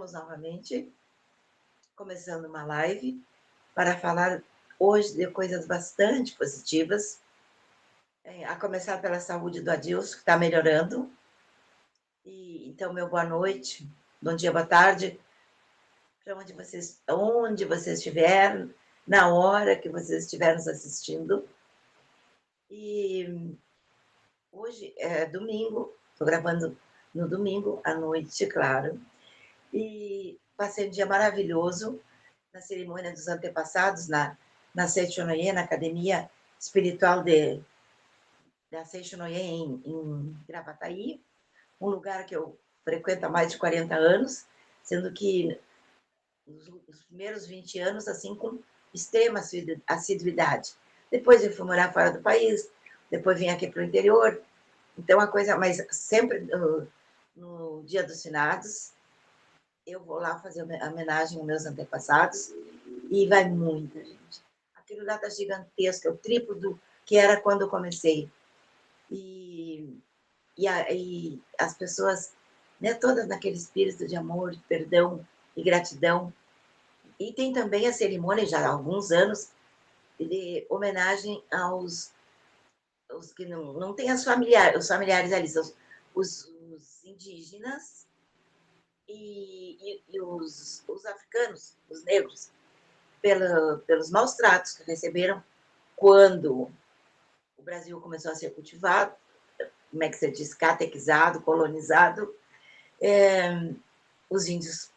Estamos novamente começando uma live para falar hoje de coisas bastante positivas, a começar pela saúde do Adilson, que está melhorando. E então, meu boa noite, bom dia, boa tarde, para onde vocês estiverem, na hora que vocês estiverem nos assistindo. E hoje é domingo, estou gravando no domingo à noite, claro. E passei um dia maravilhoso na cerimônia dos antepassados, na Seichonoye, na Academia Espiritual da Seichonoye em Gravataí, um lugar que eu frequento há mais de 40 anos, sendo que nos primeiros 20 anos, assim, com extrema assiduidade. Depois eu fui morar fora do país, depois vim aqui para o interior, então a coisa, mas sempre no Dia dos Finados, eu vou lá fazer homenagem aos meus antepassados e vai muita gente. Aquilo lá está gigantesco, é o triplo do que era quando eu comecei. E as pessoas, né, todas naquele espírito de amor, de perdão e gratidão. E tem também a cerimônia, já há alguns anos, de homenagem aos que não têm os familiares ali, os indígenas e os africanos, os negros, pelos maus tratos que receberam quando o Brasil começou a ser cultivado, como é que se diz, catequizado, colonizado. Os índios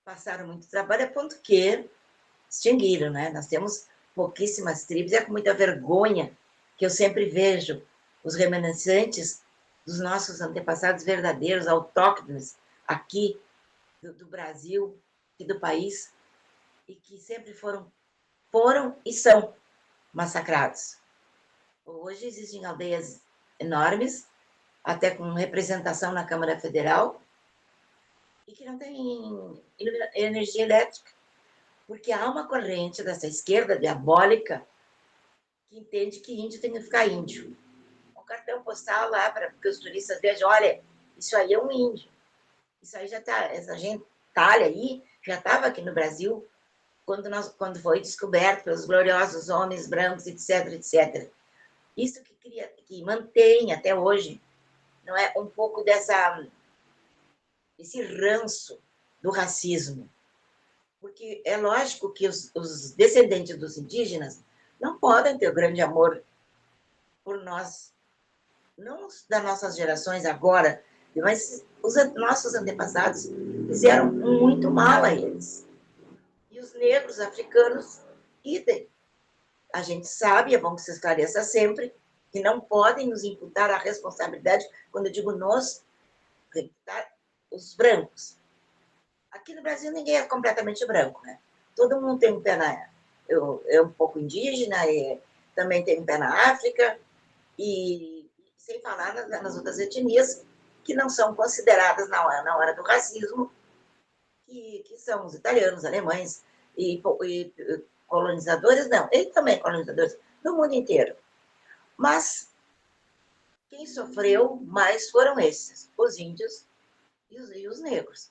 passaram muito trabalho, a ponto que extinguiram, né? Nós temos pouquíssimas tribos, e é com muita vergonha que eu sempre vejo os remanescentes dos nossos antepassados verdadeiros, autóctones, aqui do Brasil e do país, e que sempre foram e são massacrados. Hoje existem aldeias enormes, até com representação na Câmara Federal, e que não tem energia elétrica, porque há uma corrente dessa esquerda diabólica que entende que índio tem que ficar índio. Um cartão postal lá para que os turistas vejam, olha, isso aí é um índio. Isso aí já está, essa gentalha aí já estava aqui no Brasil quando foi descoberto pelos gloriosos homens brancos, etc, etc. Isso que mantém até hoje, não é, um pouco desse ranço do racismo. Porque é lógico que os descendentes dos indígenas não podem ter o grande amor por nós, não das nossas gerações agora, mas os nossos antepassados fizeram muito mal a eles. E os negros africanos, idem. A gente sabe, é bom que se esclareça sempre, que não podem nos imputar a responsabilidade, quando eu digo nós, os brancos. Aqui no Brasil ninguém é completamente branco, né? Todo mundo tem um pé eu um pouco indígena, também tem um pé na África, e sem falar nas outras etnias que não são consideradas na hora do racismo, que são os italianos, alemães e colonizadores, não, eles também colonizadores do mundo inteiro. Mas quem sofreu mais foram esses, os índios e os negros,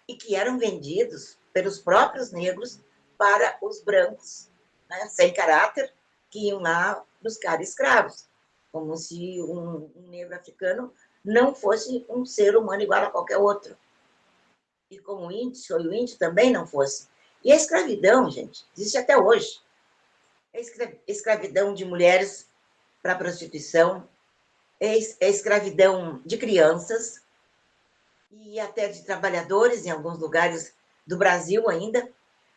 e que eram vendidos pelos próprios negros para os brancos, né, sem caráter, que iam lá buscar escravos, como se um negro africano não fosse um ser humano igual a qualquer outro. E como o índio também não fosse. E a escravidão, gente, existe até hoje. É escravidão de mulheres para prostituição, é escravidão de crianças e até de trabalhadores em alguns lugares do Brasil ainda,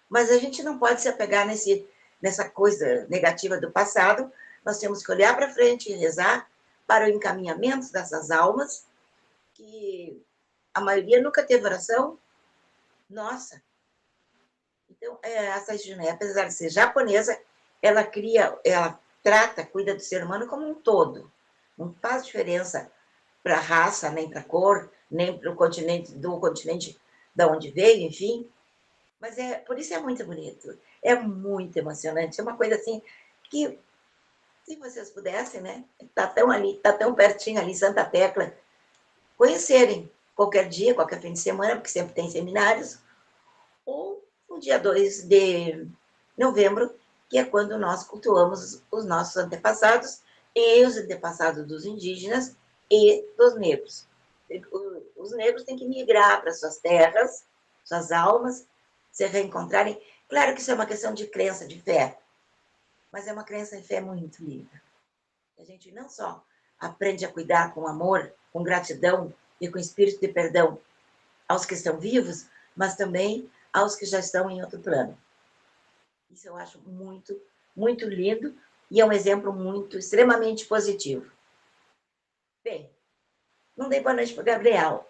mas a gente não pode se apegar nessa coisa negativa do passado. Nós temos que olhar para frente e rezar para o encaminhamento dessas almas, que a maioria nunca teve oração. Nossa! Então, a Seichonoye, apesar de ser japonesa, ela cuida do ser humano como um todo. Não faz diferença para a raça, nem para a cor, nem para o continente, da onde veio, enfim. Mas por isso é muito bonito, é muito emocionante, é uma coisa assim que, se vocês pudessem, né, tá tão pertinho ali, Santa Tecla, conhecerem qualquer dia, qualquer fim de semana, porque sempre tem seminários, ou no dia 2 de novembro, que é quando nós cultuamos os nossos antepassados e os antepassados dos indígenas e dos negros. Os negros têm que migrar para suas terras, suas almas, se reencontrarem. Claro que isso é uma questão de crença, de fé, mas é uma crença de fé muito linda. A gente não só aprende a cuidar com amor, com gratidão e com espírito de perdão aos que estão vivos, mas também aos que já estão em outro plano. Isso eu acho muito, muito lindo e é um exemplo muito, extremamente positivo. Bem, não dei boa noite para o Gabriel.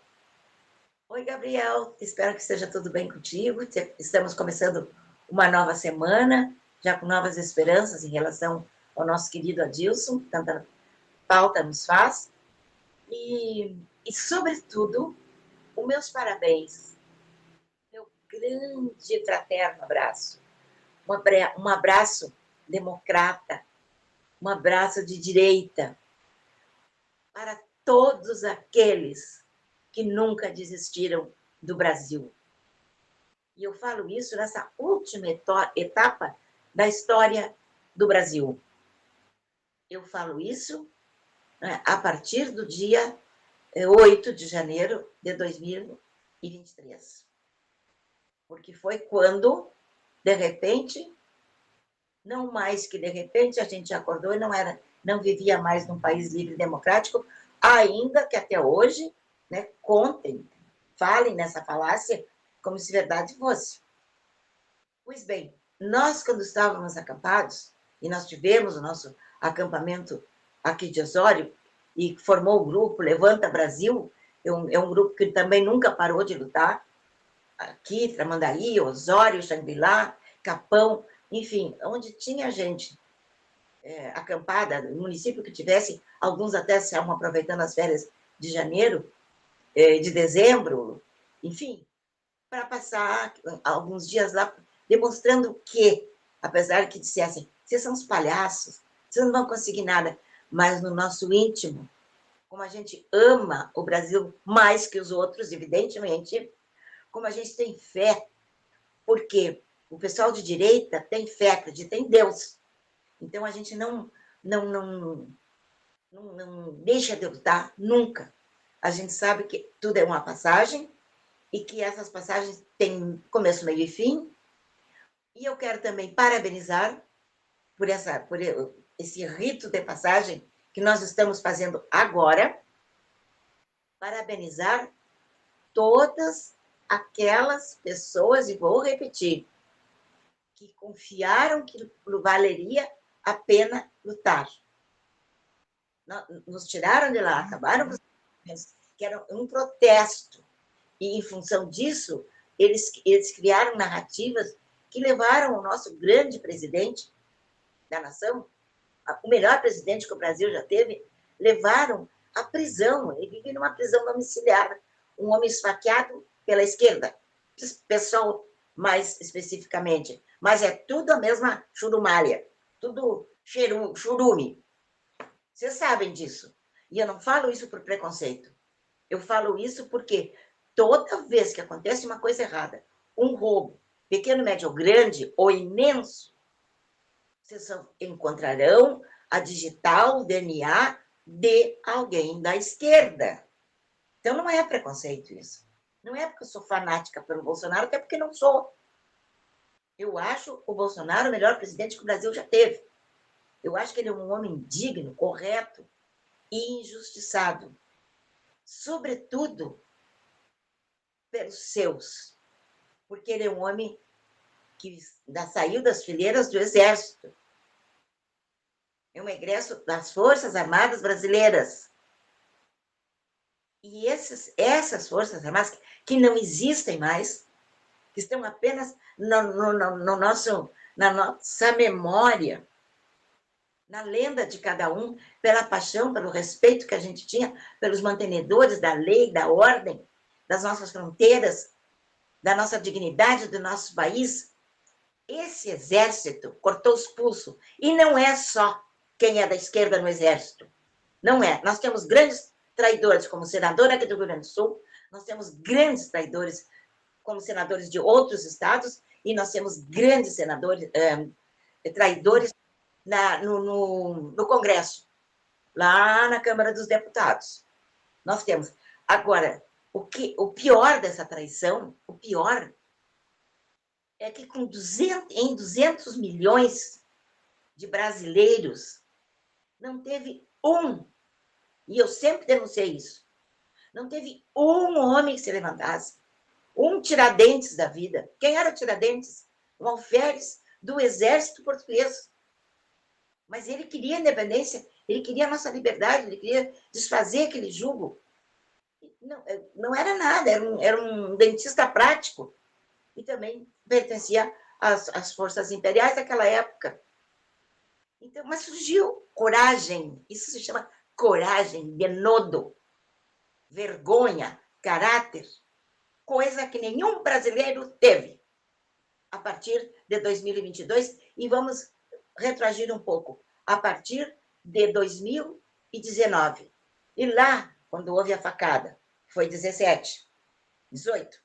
Oi, Gabriel, espero que esteja tudo bem contigo. Estamos começando uma nova semana, já com novas esperanças em relação ao nosso querido Adilson, que tanta falta nos faz. E sobretudo, os meus parabéns, meu grande e fraterno abraço. Um abraço democrata, um abraço de direita para todos aqueles que nunca desistiram do Brasil. E eu falo isso nessa última etapa da história do Brasil. Eu falo isso, né, a partir do dia 8 de janeiro de 2023. Porque foi quando, de repente, não mais que de repente, a gente acordou e não vivia mais num país livre e democrático, ainda que até hoje, né, falem nessa falácia como se verdade fosse. Pois bem, nós quando estávamos acampados, e nós tivemos o nosso acampamento aqui de Osório, e formou o grupo Levanta Brasil, é um grupo que também nunca parou de lutar, aqui, Tramandaí, Osório, Xangri-Lá, Capão, enfim, onde tinha gente acampada, no município que tivesse, alguns até estavam aproveitando as férias de janeiro, de dezembro, enfim, para passar alguns dias lá, demonstrando que, apesar que dissessem, vocês são os palhaços, vocês não vão conseguir nada, mas no nosso íntimo, como a gente ama o Brasil mais que os outros, evidentemente, como a gente tem fé, porque o pessoal de direita tem fé, acredita em Deus. Então, a gente não deixa de lutar nunca. A gente sabe que tudo é uma passagem e que essas passagens têm começo, meio e fim. E eu quero também parabenizar por esse rito de passagem que nós estamos fazendo agora, parabenizar todas aquelas pessoas, e vou repetir, que confiaram que valeria a pena lutar. Nos tiraram de lá, acabaram com os movimentos, que era um protesto. E, em função disso, eles criaram narrativas que levaram o nosso grande presidente da nação, o melhor presidente que o Brasil já teve, levaram à prisão. Ele vive numa prisão domiciliar. Um homem esfaqueado pela esquerda, pessoal mais especificamente. Mas é tudo a mesma churumalha, tudo churume. Vocês sabem disso. E eu não falo isso por preconceito. Eu falo isso porque toda vez que acontece uma coisa errada, um roubo, pequeno, médio ou grande, ou imenso, vocês encontrarão a digital, o DNA de alguém da esquerda. Então, não é preconceito isso. Não é porque eu sou fanática pelo Bolsonaro, até porque não sou. Eu acho o Bolsonaro o melhor presidente que o Brasil já teve. Eu acho que ele é um homem digno, correto e injustiçado. Sobretudo pelos seus. Porque ele é um homem que saiu das fileiras do Exército. É um egresso das Forças Armadas Brasileiras. E essas Forças Armadas, que não existem mais, que estão apenas na nossa memória, na lenda de cada um, pela paixão, pelo respeito que a gente tinha pelos mantenedores da lei, da ordem, das nossas fronteiras, da nossa dignidade, do nosso país. Esse exército cortou os pulsos. E não é só quem é da esquerda no exército. Não é. Nós temos grandes traidores, como o senador aqui do Rio Grande do Sul, Nós temos grandes traidores como senadores de outros estados e nós temos grandes senadores, traidores no Congresso, lá na Câmara dos Deputados. Nós temos. Agora, o pior dessa traição, o pior, é que em 200 milhões de brasileiros, não teve um, e eu sempre denunciei isso, não teve um homem que se levantasse, um Tiradentes da vida. Quem era o Tiradentes? O alferes do exército português. Mas ele queria a independência, ele queria a nossa liberdade, ele queria desfazer aquele jugo. Não era nada, era um dentista prático e também pertencia às forças imperiais daquela época. Então, mas surgiu coragem, isso se chama coragem, denodo, vergonha, caráter, coisa que nenhum brasileiro teve a partir de 2022, e vamos retroagir um pouco, a partir de 2019. E lá, quando houve a facada, foi 17, 18,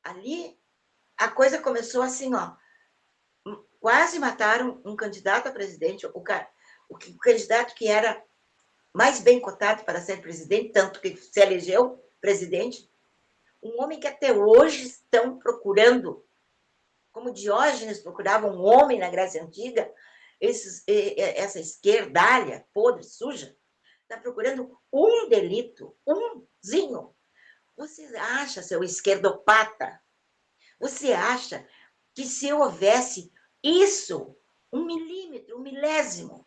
ali a coisa começou assim, ó, quase mataram um candidato a presidente, o candidato que era mais bem cotado para ser presidente, tanto que se elegeu presidente, um homem que até hoje estão procurando, como Diógenes procurava um homem na Grécia Antiga, essa esquerdalha podre, suja, está procurando um delito, umzinho. Você acha, seu esquerdopata, você acha que se houvesse isso, 1 milímetro, 1 milésimo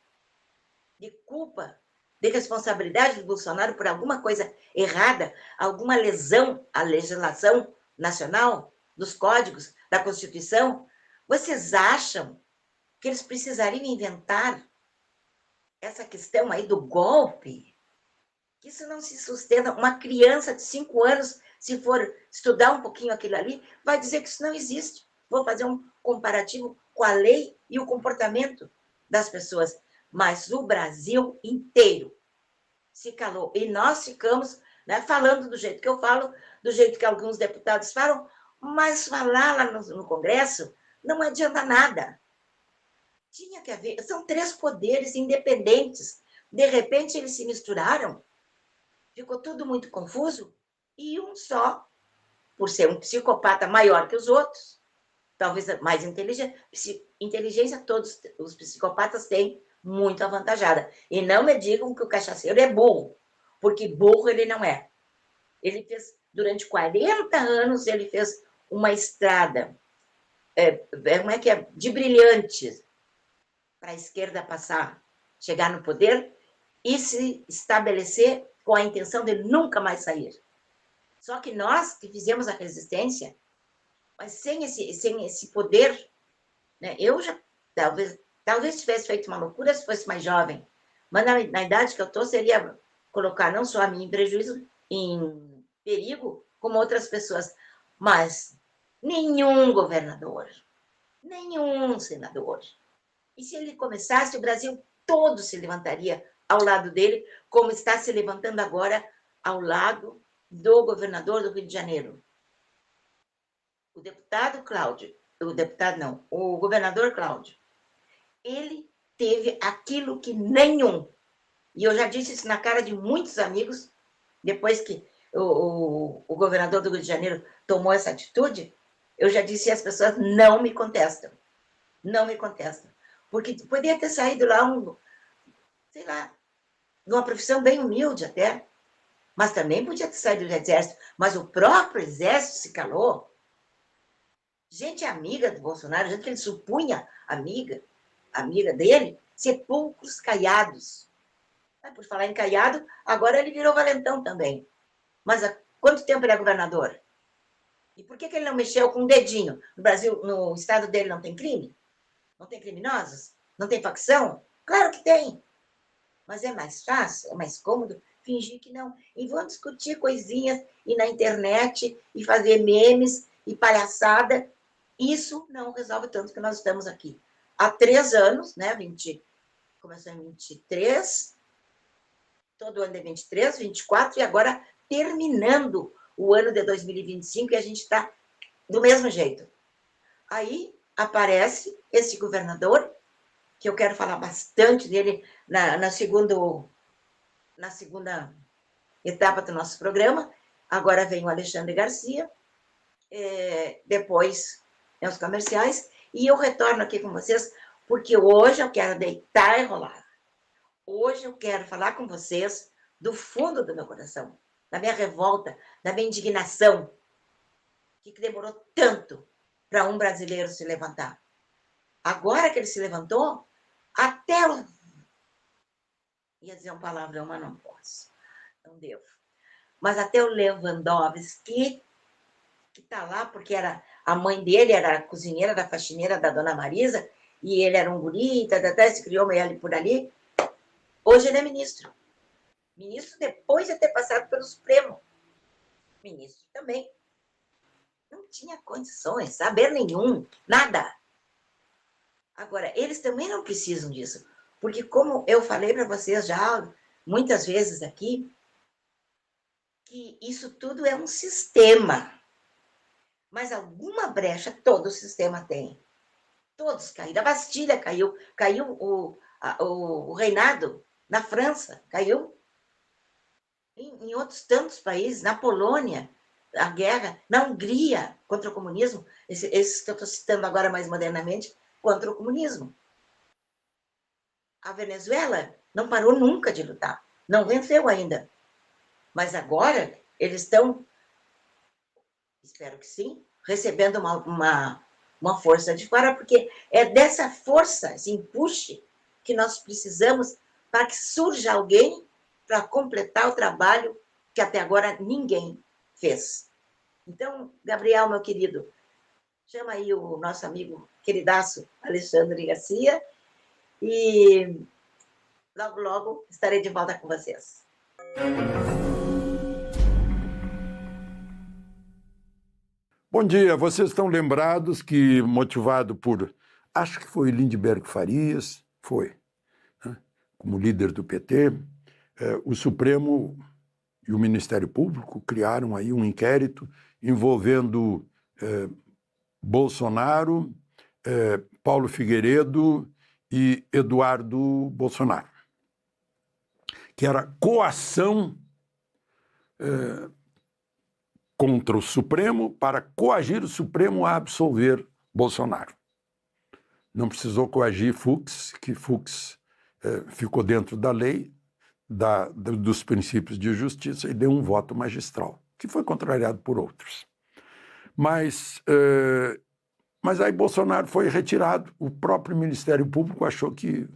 de culpa, de responsabilidade do Bolsonaro por alguma coisa errada, alguma lesão à legislação nacional, dos códigos, da Constituição, vocês acham que eles precisariam inventar essa questão aí do golpe? Que isso não se sustenta. Uma criança de 5 anos, se for estudar um pouquinho aquilo ali, vai dizer que isso não existe. Vou fazer um comparativo com a lei e o comportamento das pessoas. Mas o Brasil inteiro se calou. E nós ficamos, né, falando do jeito que eu falo, do jeito que alguns deputados falam, mas falar lá no Congresso não adianta nada. Tinha que haver. São 3 poderes independentes. De repente, eles se misturaram. Ficou tudo muito confuso. E um só, por ser um psicopata maior que os outros, talvez mais inteligente, inteligência todos os psicopatas têm muito avantajada. E não me digam que o cachaceiro é burro, porque burro ele não é. Ele fez, durante 40 anos, ele fez uma estrada, como é que é? De brilhantes, para a esquerda passar, chegar no poder e se estabelecer com a intenção de nunca mais sair. Só que nós que fizemos a resistência, mas sem esse poder, né? Eu já talvez tivesse feito uma loucura se fosse mais jovem, mas na idade que eu estou, seria colocar não só a mim em prejuízo, em perigo, como outras pessoas. Mas nenhum governador, nenhum senador. E se ele começasse, o Brasil todo se levantaria ao lado dele, como está se levantando agora ao lado do governador do Rio de Janeiro. O deputado Cláudio, o governador Cláudio, ele teve aquilo que nenhum, e eu já disse isso na cara de muitos amigos, depois que o governador do Rio de Janeiro tomou essa atitude, eu já disse às pessoas, não me contestam, porque poderia ter saído lá sei lá, numa profissão bem humilde até, mas também podia ter saído do exército, mas o próprio exército se calou. Gente amiga do Bolsonaro, gente que ele supunha amiga dele, sepulcros caiados. Por falar em caiado, agora ele virou valentão também. Mas há quanto tempo ele é governador? E por que ele não mexeu com um dedinho? No Brasil, no estado dele não tem crime? Não tem criminosos? Não tem facção? Claro que tem. Mas é mais fácil, é mais cômodo fingir que não. E vão discutir coisinhas e na internet e fazer memes e palhaçada. Isso não resolve tanto que nós estamos aqui. Há 3 anos, né? Começou em 23, todo ano é 23, 24, e agora terminando o ano de 2025 e a gente está do mesmo jeito. Aí aparece esse governador, que eu quero falar bastante dele na segunda etapa do nosso programa. Agora vem o Alexandre Garcia, depois os comerciais, e eu retorno aqui com vocês, porque hoje eu quero deitar e rolar. Hoje eu quero falar com vocês do fundo do meu coração, da minha revolta, da minha indignação, que demorou tanto para um brasileiro se levantar. Agora que ele se levantou, até o... ia dizer um palavrão, mas não posso, não devo. Mas até o Lewandowski, que está lá, porque a mãe dele era a cozinheira da faxineira da Dona Marisa, e ele era um guri, se criou meio ali por ali. Hoje ele é ministro. Ministro depois de ter passado pelo Supremo. Ministro também. Não tinha condições, saber nenhum, nada. Agora, eles também não precisam disso, porque como eu falei para vocês já muitas vezes aqui, que isso tudo é um sistema. Mas alguma brecha todo o sistema tem. Todos caíram. A Bastilha caiu. Caiu o reinado na França. Caiu. Em outros tantos países. Na Polônia, a guerra. Na Hungria, contra o comunismo. Esses que eu estou citando agora mais modernamente, contra o comunismo. A Venezuela não parou nunca de lutar. Não venceu ainda. Mas agora eles estão, espero que sim, recebendo uma força de fora, porque é dessa força, esse empuxe, que nós precisamos para que surja alguém para completar o trabalho que até agora ninguém fez. Então, Gabriel, meu querido, chama aí o nosso amigo queridaço Alexandre Garcia e logo, logo estarei de volta com vocês. Bom dia, vocês estão lembrados que, motivado por, acho que foi Lindbergh Farias, foi, né, como líder do PT, o Supremo e o Ministério Público criaram aí um inquérito envolvendo Bolsonaro, Paulo Figueiredo e Eduardo Bolsonaro, que era coação contra o Supremo para coagir o Supremo a absolver Bolsonaro. Não precisou coagir Fux, que Fux ficou dentro da lei, dos princípios de justiça e deu um voto magistral, que foi contrariado por outros. Mas aí Bolsonaro foi retirado. O próprio Ministério Público achou que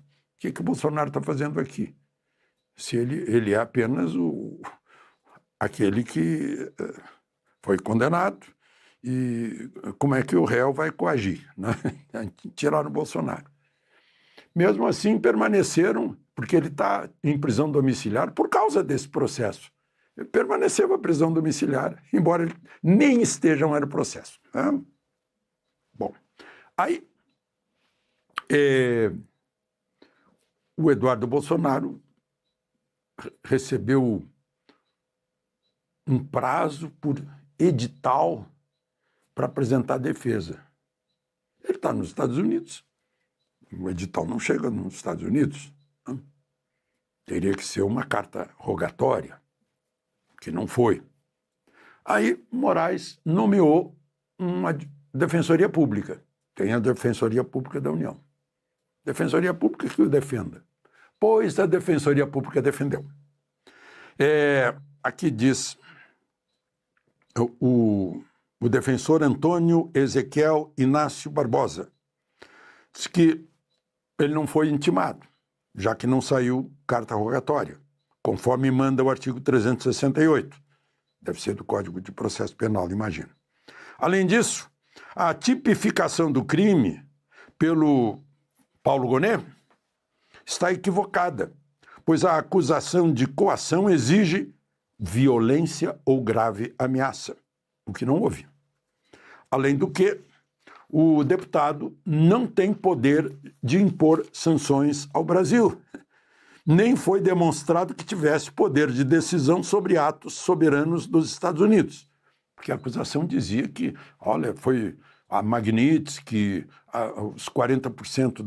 o Bolsonaro está fazendo aqui? Se ele é apenas aquele que foi condenado, e como é que o réu vai coagir, né? Tiraram o Bolsonaro. Mesmo assim, permaneceram, porque ele está em prisão domiciliar por causa desse processo. Ele permaneceu à prisão domiciliar, embora ele nem esteja no processo. Né? Bom, aí o Eduardo Bolsonaro recebeu um prazo por edital para apresentar defesa. Ele está nos Estados Unidos. O edital não chega nos Estados Unidos. Né? Teria que ser uma carta rogatória, que não foi. Aí Moraes nomeou uma defensoria pública. Tem a Defensoria Pública da União. Defensoria Pública que o defenda. Pois a Defensoria Pública defendeu. Aqui diz o defensor Antônio Ezequiel Inácio Barbosa, diz que ele não foi intimado, já que não saiu carta rogatória, conforme manda o artigo 368. Deve ser do Código de Processo Penal, imagino. Além disso, a tipificação do crime pelo Paulo Gonet está equivocada, pois a acusação de coação exige violência ou grave ameaça, o que não houve. Além do que, o deputado não tem poder de impor sanções ao Brasil. nem foi demonstrado que tivesse poder de decisão sobre atos soberanos dos Estados Unidos. Porque a acusação dizia que, olha, foi a Magnitsky, os 40%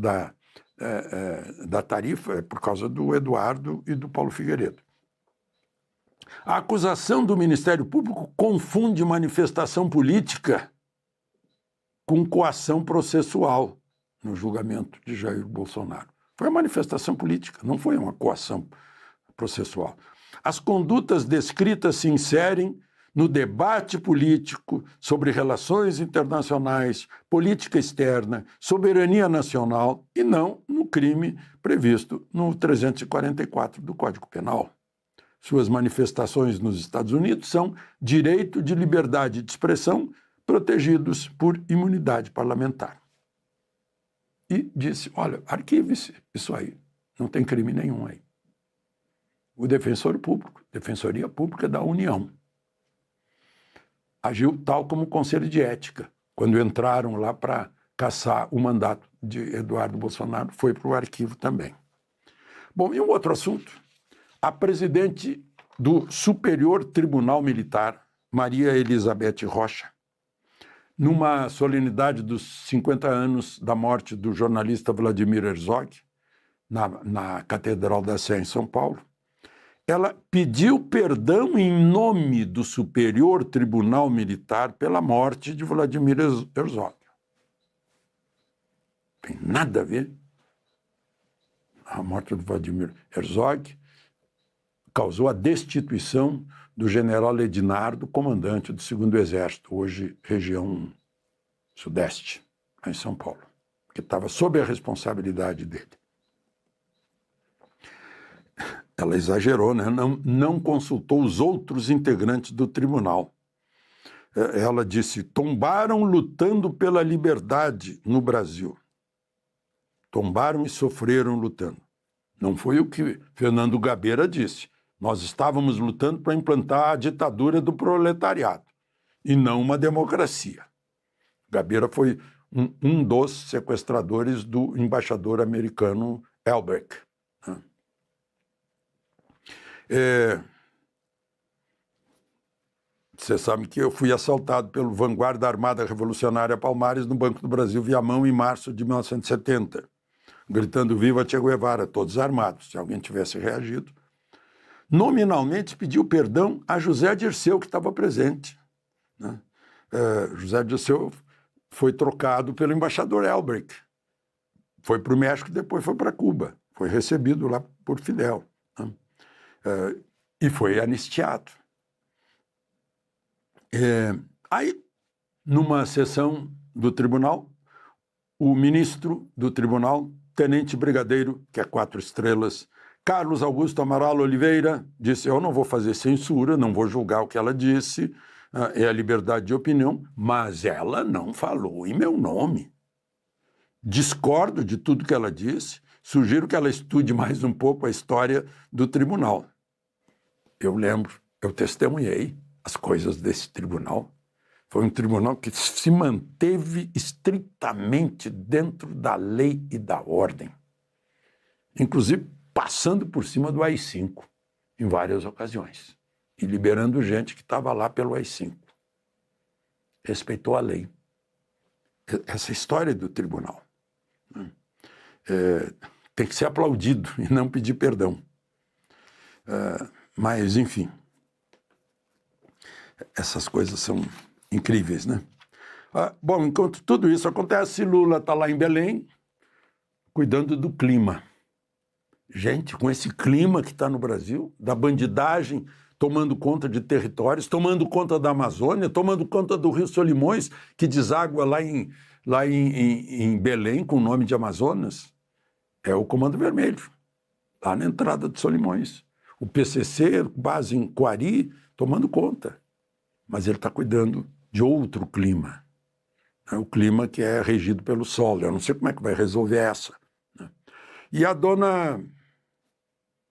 da tarifa é por causa do Eduardo e do Paulo Figueiredo. A acusação do Ministério Público confunde manifestação política com coação processual no julgamento de Jair Bolsonaro. Foi uma manifestação política, não foi uma coação processual. As condutas descritas se inserem no debate político sobre relações internacionais, política externa, soberania nacional e não no crime previsto no 344 do Código Penal. Suas manifestações nos Estados Unidos são direito de liberdade de expressão protegidos por imunidade parlamentar. E disse, olha, arquive-se isso aí, não tem crime nenhum aí. O defensor público, Defensoria Pública da União, agiu tal como o Conselho de Ética, quando entraram lá para caçar o mandato de Eduardo Bolsonaro, foi para o arquivo também. Bom, e um outro assunto, a presidente do Superior Tribunal Militar, Maria Elizabeth Rocha, numa solenidade dos 50 anos da morte do jornalista Vladimir Herzog, na Catedral da Sé, em São Paulo, ela pediu perdão em nome do Superior Tribunal Militar pela morte de Vladimir Herzog. Tem nada a ver. A morte de Vladimir Herzog causou a destituição do general Edinardo, comandante do 2º Exército, hoje região sudeste, em São Paulo, que estava sob a responsabilidade dele. Ela exagerou, né? Não consultou os outros integrantes do tribunal. Ela disse, tombaram lutando pela liberdade no Brasil. Tombaram e sofreram lutando. Não foi o que Fernando Gabeira disse. Nós estávamos lutando para implantar a ditadura do proletariado e não uma democracia. Gabeira foi um dos sequestradores do embaixador americano Elbrecht. Você sabe que eu fui assaltado pelo Vanguarda Armada Revolucionária Palmares no Banco do Brasil, Viamão, em março de 1970, gritando viva Che Guevara, todos armados. Se alguém tivesse reagido, nominalmente pediu perdão a José Dirceu, que estava presente, né? José Dirceu foi trocado pelo embaixador Elbrecht, foi para o México e depois foi para Cuba, foi recebido lá por Fidel, né? E foi anistiado. Aí, numa sessão do tribunal, o ministro do tribunal, tenente brigadeiro, que é 4 estrelas, Carlos Augusto Amaral Oliveira, disse, eu não vou fazer censura, não vou julgar o que ela disse, é a liberdade de opinião, mas ela não falou em meu nome. Discordo de tudo que ela disse, sugiro que ela estude mais um pouco a história do tribunal. Eu lembro, eu testemunhei as coisas desse tribunal. Foi um tribunal que se manteve estritamente dentro da lei e da ordem, inclusive passando por cima do AI-5 em várias ocasiões e liberando gente que estava lá pelo AI-5. Respeitou a lei. Essa história do tribunal tem que ser aplaudido e não pedir perdão. Mas, enfim, essas coisas são incríveis, né? Bom, enquanto tudo isso acontece, Lula está lá em Belém, cuidando do clima. Gente, com esse clima que está no Brasil, da bandidagem tomando conta de territórios, tomando conta da Amazônia, tomando conta do Rio Solimões, que deságua lá em Belém, com o nome de Amazonas, é o Comando Vermelho, lá na entrada de Solimões. O PCC, base em Coari, tomando conta. Mas ele está cuidando de outro clima. O clima que é regido pelo Sol. Eu não sei como é que vai resolver essa. E a dona,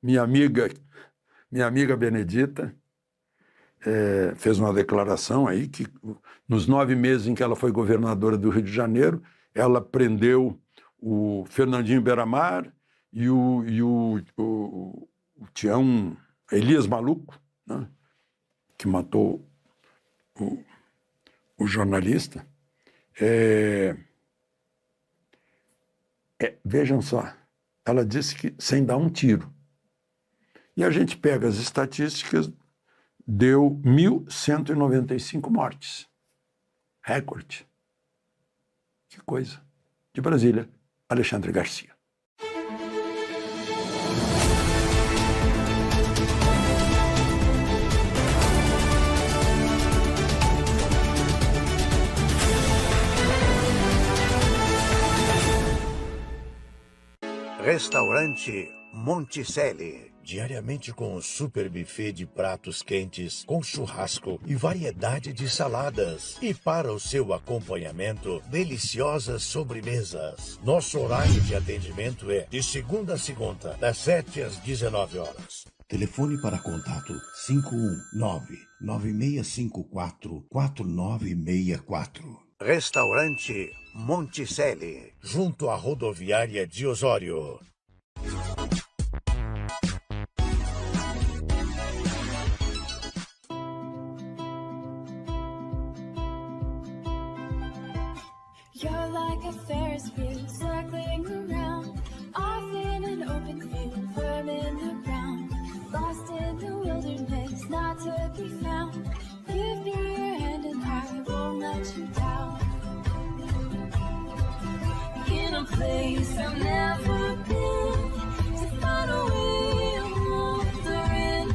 minha amiga Benedita, fez uma declaração aí que nos 9 meses em que ela foi governadora do Rio de Janeiro, ela prendeu o Fernandinho Beiramar tinha um Elias Maluco, né, que matou o jornalista. Vejam só, ela disse que sem dar um tiro. E a gente pega as estatísticas, deu 1.195 mortes. Recorde. Que coisa. De Brasília, Alexandre Garcia. Restaurante Monticelli. Diariamente com um super buffet de pratos quentes, com churrasco e variedade de saladas. E para o seu acompanhamento, deliciosas sobremesas. Nosso horário de atendimento é de segunda a segunda, das 7 às 19 horas. Telefone para contato 519-9654-4964. Restaurante Monticelli, junto à rodoviária de Osório. You're like a Ferris wheel circling around, off in an open field, firm in the ground, lost in the wilderness, not to be found. Give me your hand and I won't let you down. In a place I've never been, to find a way I'm wandering.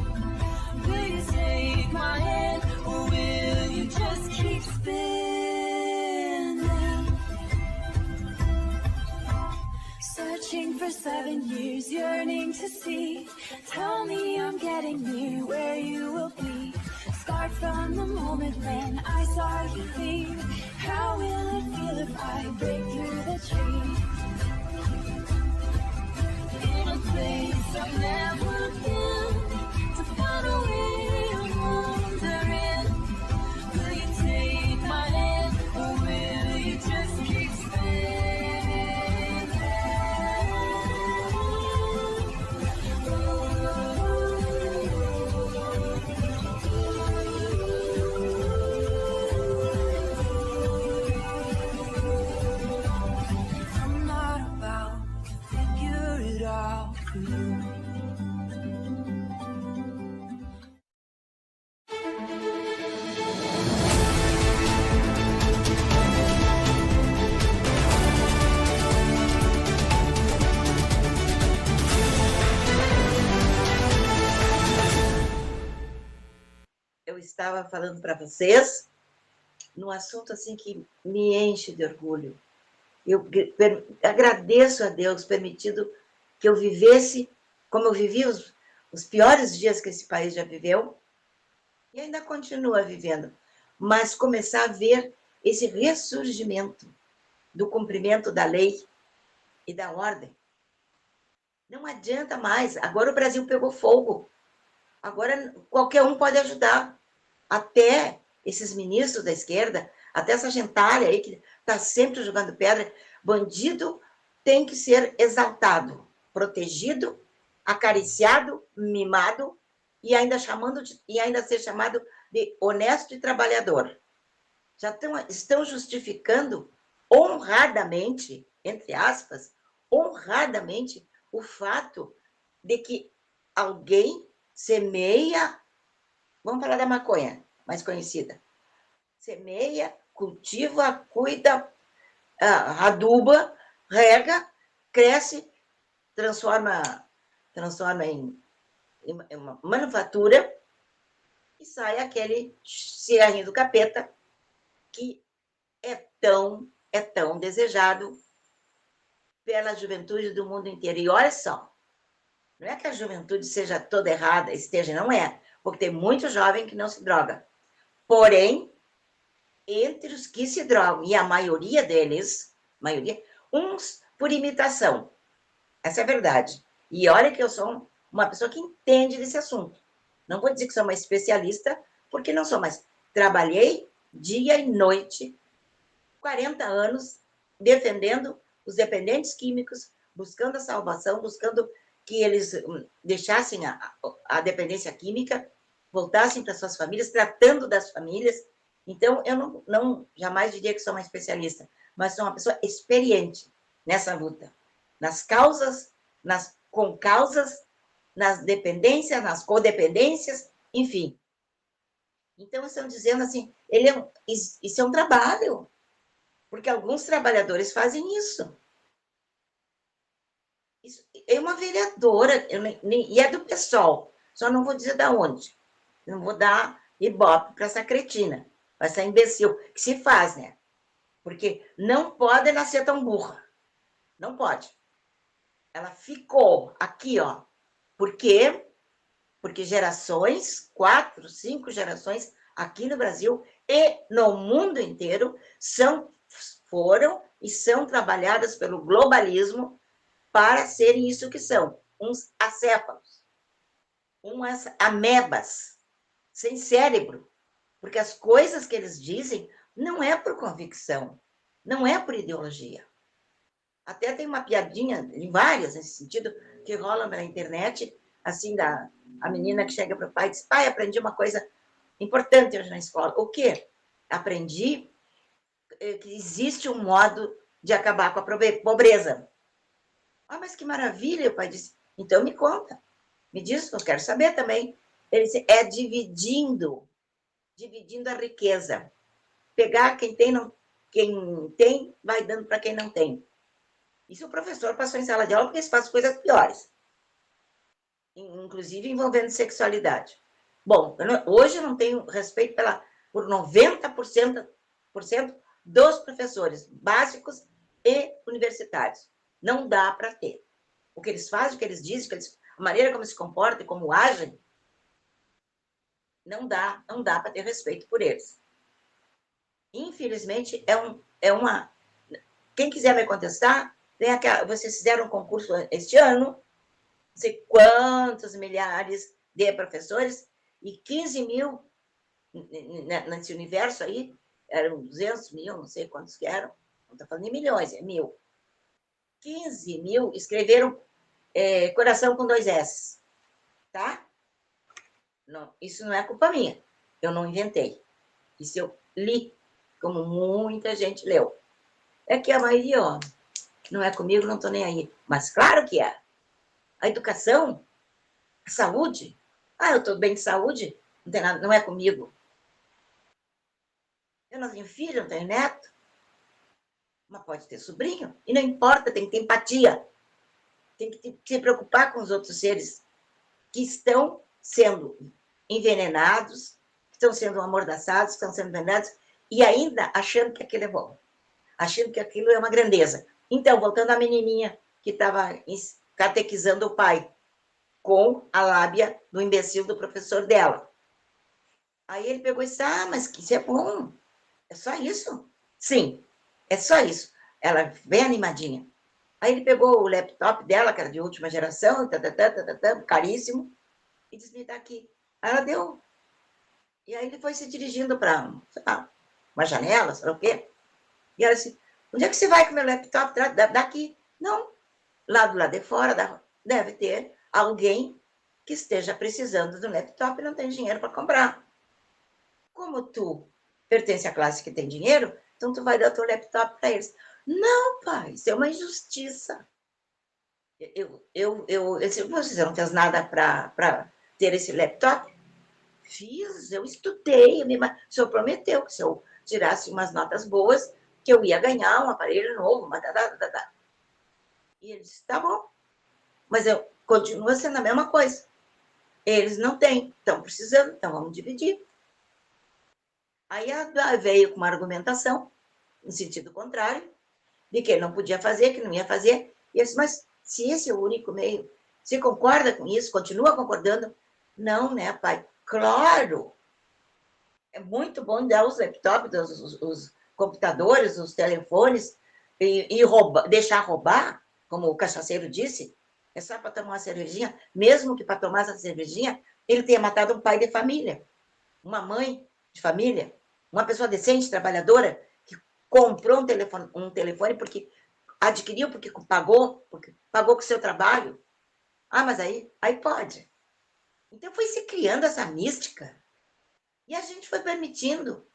Will you take my hand or will you just keep spinning? Searching for 7 years, yearning to see. Tell me I'm getting near where you will be. Start from the moment when I saw you leave. How will it feel if I break through the tree? In a place I've never been, to find a way I'm wandering. Will you take my hand or will you just keep spinning? I'm not about to figure it out for you. Eu estava falando para vocês num assunto assim que me enche de orgulho. Eu agradeço a Deus permitido que eu vivesse como eu vivi os piores dias que esse país já viveu e ainda continua vivendo, mas começar a ver esse ressurgimento do cumprimento da lei e da ordem. Não adianta mais, agora o Brasil pegou fogo, agora qualquer um pode ajudar, até esses ministros da esquerda, até essa gentalha aí que está sempre jogando pedra. Bandido tem que ser exaltado, protegido, acariciado, mimado e ainda ser chamado de honesto e trabalhador. Já estão justificando honradamente, entre aspas, honradamente, o fato de que alguém semeia, vamos falar da maconha, mais conhecida, semeia, cultiva, cuida, aduba, rega, cresce, transforma em uma manufatura e sai aquele cigarrinho do capeta que é tão desejado pela juventude do mundo inteiro. E olha só, não é que a juventude seja toda errada, não é, porque tem muito jovem que não se droga. Porém, entre os que se drogam, e a maioria deles, uns por imitação. Essa é a verdade. E olha que eu sou uma pessoa que entende desse assunto. Não vou dizer que sou uma especialista, porque não sou, mas trabalhei dia e noite, 40 anos, defendendo os dependentes químicos, buscando a salvação, buscando que eles deixassem a dependência química, voltassem para suas famílias, tratando das famílias. Então, eu não jamais diria que sou uma especialista, mas sou uma pessoa experiente nessa luta, nas causas, nas concausas, nas dependências, nas codependências, enfim. Então, estão dizendo assim, isso é um trabalho, porque alguns trabalhadores fazem isso. Isso é uma vereadora, e é do PSOL, só não vou dizer de onde. Não vou dar ibope para essa cretina, para essa imbecil, que se faz, né? Porque não pode nascer tão burra. Não pode. Ela ficou aqui, ó. Por quê? Porque gerações, 4, 5 gerações, aqui no Brasil e no mundo inteiro, foram e são trabalhadas pelo globalismo para serem isso que são, uns acéfalos, umas amebas, sem cérebro, porque as coisas que eles dizem não é por convicção, não é por ideologia. Até tem uma piadinha, em várias nesse sentido, que rola na internet, assim, a menina que chega para o pai e diz, pai, aprendi uma coisa importante hoje na escola. O quê? Aprendi que existe um modo de acabar com a pobreza. Ah, mas que maravilha, o pai disse. Então me conta, me diz, eu quero saber também. Ele disse, é dividindo a riqueza. Pegar quem tem, vai dando para quem não tem. Isso o professor passou em sala de aula porque eles fazem coisas piores. Inclusive envolvendo sexualidade. Bom, hoje eu não tenho respeito por 90% dos professores básicos e universitários. Não dá para ter. O que eles fazem, o que eles dizem, a maneira como se comportam e como agem, não dá para ter respeito por eles. Infelizmente, quem quiser me contestar, vocês fizeram um concurso este ano, não sei quantos milhares de professores, e 15 mil nesse universo aí, eram 200 mil, não sei quantos que eram, não estou falando em milhões, é mil. 15 mil escreveram coração com 2 S, tá? Não, isso não é culpa minha, eu não inventei. Isso eu li, como muita gente leu. É que a maioria, ó, não é comigo, não estou nem aí. Mas claro que é. A educação, a saúde. Ah, eu estou bem de saúde, não tem nada, não é comigo. Eu não tenho filho, não tenho neto. Mas pode ter sobrinho. E não importa, tem que ter empatia. Tem que se preocupar com os outros seres que estão sendo envenenados, que estão sendo amordaçados, que estão sendo envenenados, e ainda achando que aquilo é bom. Achando que aquilo é uma grandeza. Então, voltando à menininha que estava catequizando o pai, com a lábia do imbecil do professor dela. Aí ele pegou e disse, mas isso é bom. É só isso? Sim, é só isso. Ela bem animadinha. Aí ele pegou o laptop dela, que era de última geração, caríssimo, e disse, me dá aqui. Aí ela deu. E aí ele foi se dirigindo para uma janela, sei lá o quê. E ela disse, onde é que você vai com o meu laptop? Daqui. Não. Lá do lado de fora deve ter alguém que esteja precisando do laptop e não tem dinheiro para comprar. Como tu pertence à classe que tem dinheiro, então tu vai dar teu laptop para eles. Não, pai, isso é uma injustiça. Você não fez nada para ter esse laptop? Fiz, eu estudei. O senhor prometeu que se eu tirasse umas notas boas, que eu ia ganhar um aparelho novo. E ele disse, tá bom. Mas continua sendo a mesma coisa. Eles não têm, estão precisando, então vamos dividir. Aí ela veio com uma argumentação, no sentido contrário, de que ele não podia fazer, que não ia fazer. E eu disse, mas se esse é o único meio, você concorda com isso? Continua concordando? Não, né, pai? Claro! É muito bom dar os laptops, os computadores, os telefones, e deixar roubar, como o cachaceiro disse, é só para tomar uma cervejinha, mesmo que para tomar essa cervejinha, ele tenha matado um pai de família, uma mãe de família, uma pessoa decente, trabalhadora, que comprou um telefone porque adquiriu porque pagou com o seu trabalho. Ah, mas aí pode. Então foi se criando essa mística e a gente foi permitindo.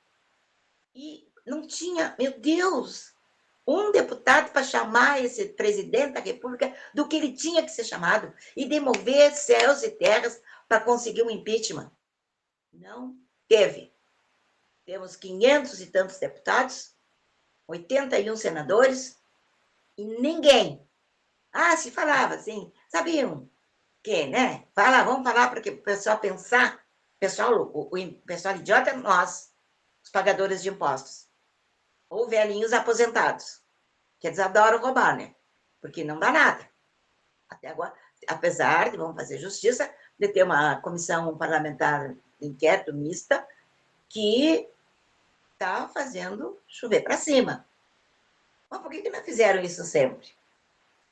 E não tinha, meu Deus, um deputado para chamar esse presidente da República do que ele tinha que ser chamado e demover céus e terras para conseguir um impeachment. Não teve. Temos 500 e tantos deputados, 81 senadores e ninguém. Ah, se falava assim, sabiam que, né? Vamos falar para o pessoal pensar. O pessoal idiota é nós, os pagadores de impostos. Ou velhinhos aposentados, que eles adoram roubar, né? Porque não dá nada. Até agora, apesar de, vamos fazer justiça, de ter uma comissão parlamentar de inquérito mista que está fazendo chover para cima. Mas por que não fizeram isso sempre?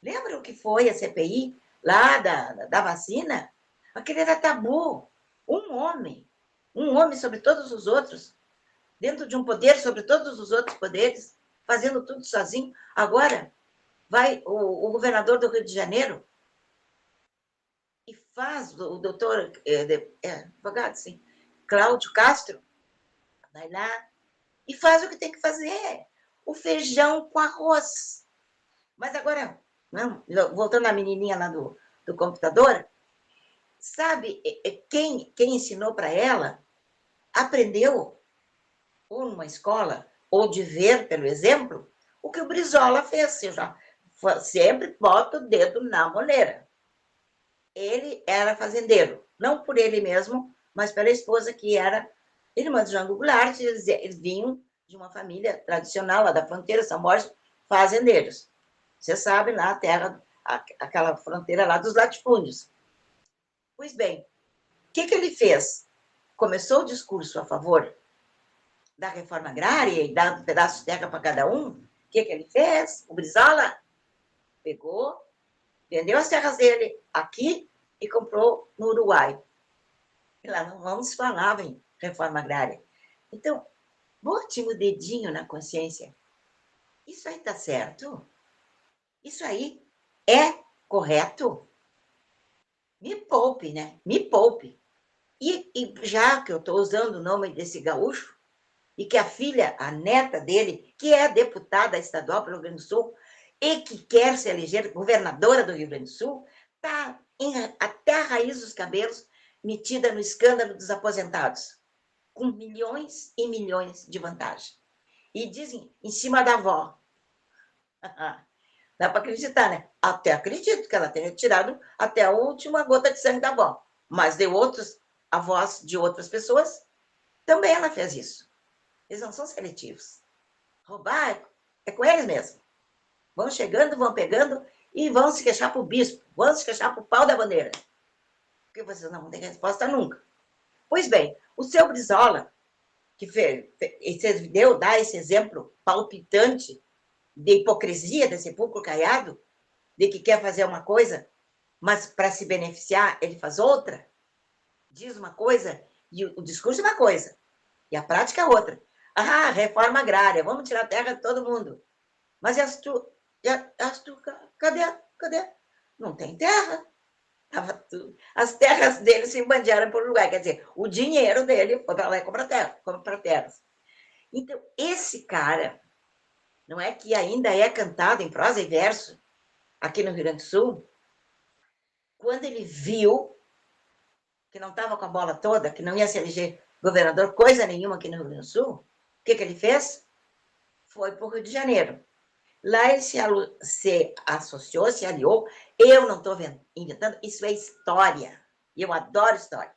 Lembram que foi a CPI lá da vacina? Aquele era tabu. Um homem sobre todos os outros, dentro de um poder sobre todos os outros poderes, fazendo tudo sozinho. Agora, vai o governador do Rio de Janeiro e faz, o doutor, advogado, sim, Cláudio Castro, vai lá e faz o que tem que fazer. O feijão com arroz. Mas agora, não, voltando à menininha lá do computador, sabe quem ensinou para ela, aprendeu, ou numa escola, ou de ver pelo exemplo, o que o Brizola fez. Eu já sempre boto o dedo na moleira. Ele era fazendeiro, não por ele mesmo, mas pela esposa, que era irmã de Jango Goulart. Eles vinham de uma família tradicional lá da fronteira, São Borges, fazendeiros. Você sabe, lá a terra, aquela fronteira lá dos latifúndios. Pois bem, o que ele fez? Começou o discurso a favor da reforma agrária e dar um pedaço de terra para cada um. O que ele fez? O Brizola pegou, vendeu as terras dele aqui e comprou no Uruguai. E lá não se falava em reforma agrária. Então, bote o dedinho na consciência. Isso aí está certo? Isso aí é correto? Me poupe, né? Me poupe. E já que eu estou usando o nome desse gaúcho, e que a filha, a neta dele, que é deputada estadual pelo Rio Grande do Sul, e que quer se eleger governadora do Rio Grande do Sul, está até a raiz dos cabelos metida no escândalo dos aposentados, com milhões e milhões de vantagem. E dizem, em cima da avó. Dá para acreditar, né? Até acredito que ela tenha tirado até a última gota de sangue da avó. Mas de outros avós de outras pessoas, também ela fez isso. Eles não são seletivos. Roubar é com eles mesmo. Vão chegando, vão pegando e vão se queixar para o bispo, vão se queixar para o pau da bandeira. Porque vocês não vão ter resposta nunca. Pois bem, o seu Brizola, que dá esse exemplo palpitante de hipocrisia desse público caiado, de que quer fazer uma coisa, mas para se beneficiar ele faz outra, diz uma coisa e o discurso é uma coisa, e a prática é outra. Ah, reforma agrária, vamos tirar a terra de todo mundo. Mas cadê? Não tem terra. As terras dele se bandearam por lugar, quer dizer, o dinheiro dele foi para lá e compra terras. Então, esse cara, não é que ainda é cantado em prosa e verso aqui no Rio Grande do Sul, quando ele viu que não estava com a bola toda, que não ia se eleger governador coisa nenhuma aqui no Rio Grande do Sul, o que ele fez? Foi para o Rio de Janeiro. Lá ele se associou, se aliou. Eu não estou inventando, isso é história. E eu adoro história.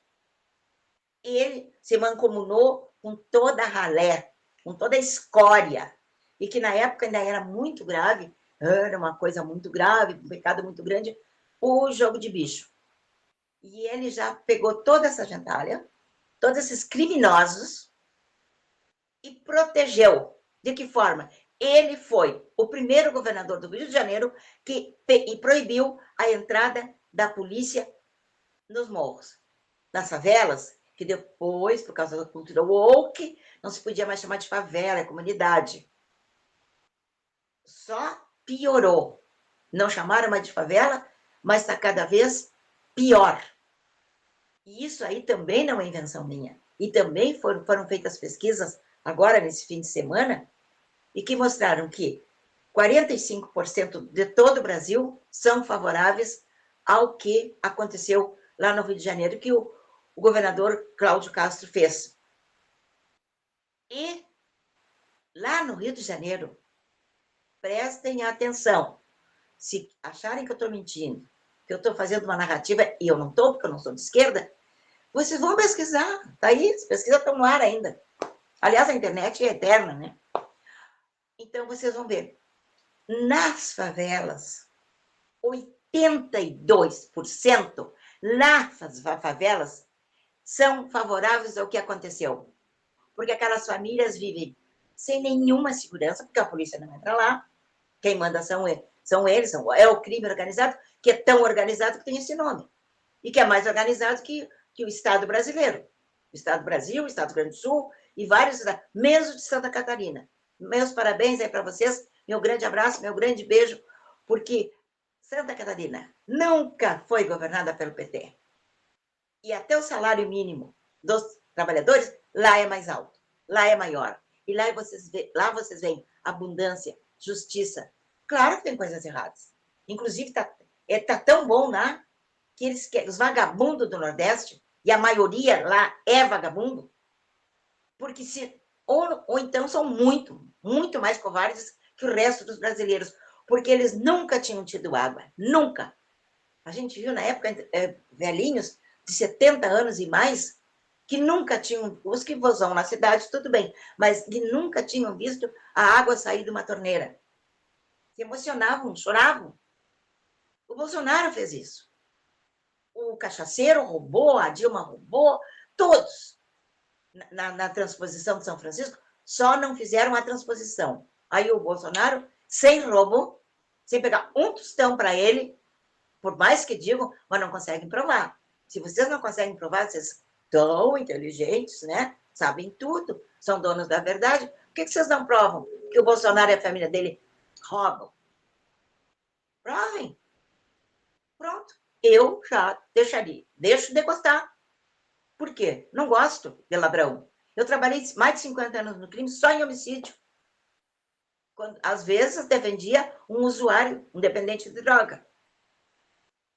Ele se mancomunou com toda a ralé, com toda a escória, e que na época ainda era muito grave, era uma coisa muito grave, um pecado muito grande, o jogo de bicho. E ele já pegou toda essa gentalha, todos esses criminosos, e protegeu. De que forma? Ele foi o primeiro governador do Rio de Janeiro que proibiu a entrada da polícia nos morros, nas favelas, que depois, por causa da cultura woke, não se podia mais chamar de favela, é comunidade. Só piorou. Não chamaram mais de favela, mas está cada vez pior. E isso aí também não é invenção minha. E também foram feitas pesquisas agora, nesse fim de semana, e que mostraram que 45% de todo o Brasil são favoráveis ao que aconteceu lá no Rio de Janeiro, que o governador Cláudio Castro fez. E lá no Rio de Janeiro, prestem atenção. Se acharem que eu estou mentindo, que eu estou fazendo uma narrativa, e eu não estou, porque eu não sou de esquerda, vocês vão pesquisar. Está aí, as pesquisas estão no ar ainda. Aliás, a internet é eterna, né? Então, vocês vão ver. Nas favelas, 82% nas favelas são favoráveis ao que aconteceu. Porque aquelas famílias vivem sem nenhuma segurança, porque a polícia não entra lá. Quem manda são eles, é o crime organizado, que é tão organizado que tem esse nome. E que é mais organizado que o Estado brasileiro. O Estado do Brasil, o Estado do Rio Grande do Sul e vários estados, mesmo de Santa Catarina. Meus parabéns aí para vocês, meu grande abraço, meu grande beijo, porque Santa Catarina nunca foi governada pelo PT. E até o salário mínimo dos trabalhadores, lá é mais alto, lá é maior. E lá vocês veem abundância, justiça. Claro que tem coisas erradas. Inclusive, tá tão bom lá que os vagabundos do Nordeste, e a maioria lá é vagabundo, porque ou então são muito, muito mais covardes que o resto dos brasileiros, porque eles nunca tinham tido água, nunca. A gente viu na época velhinhos de 70 anos e mais que nunca tinham, os que vão na cidade, tudo bem, mas que nunca tinham visto a água sair de uma torneira. Se emocionavam, choravam. O Bolsonaro fez isso. O cachaceiro roubou, a Dilma roubou, todos. Na transposição de São Francisco, só não fizeram a transposição. Aí o Bolsonaro, sem roubo, sem pegar um tostão para ele, por mais que digam, mas não conseguem provar. Se vocês não conseguem provar, vocês tão inteligentes, né? Sabem tudo, são donos da verdade. Por que vocês não provam que o Bolsonaro e a família dele roubam? Provem. Pronto. Eu já deixo de gostar. Por quê? Não gosto de ladrão. Eu trabalhei mais de 50 anos no crime só em homicídio. Às vezes defendia um usuário, um dependente de droga.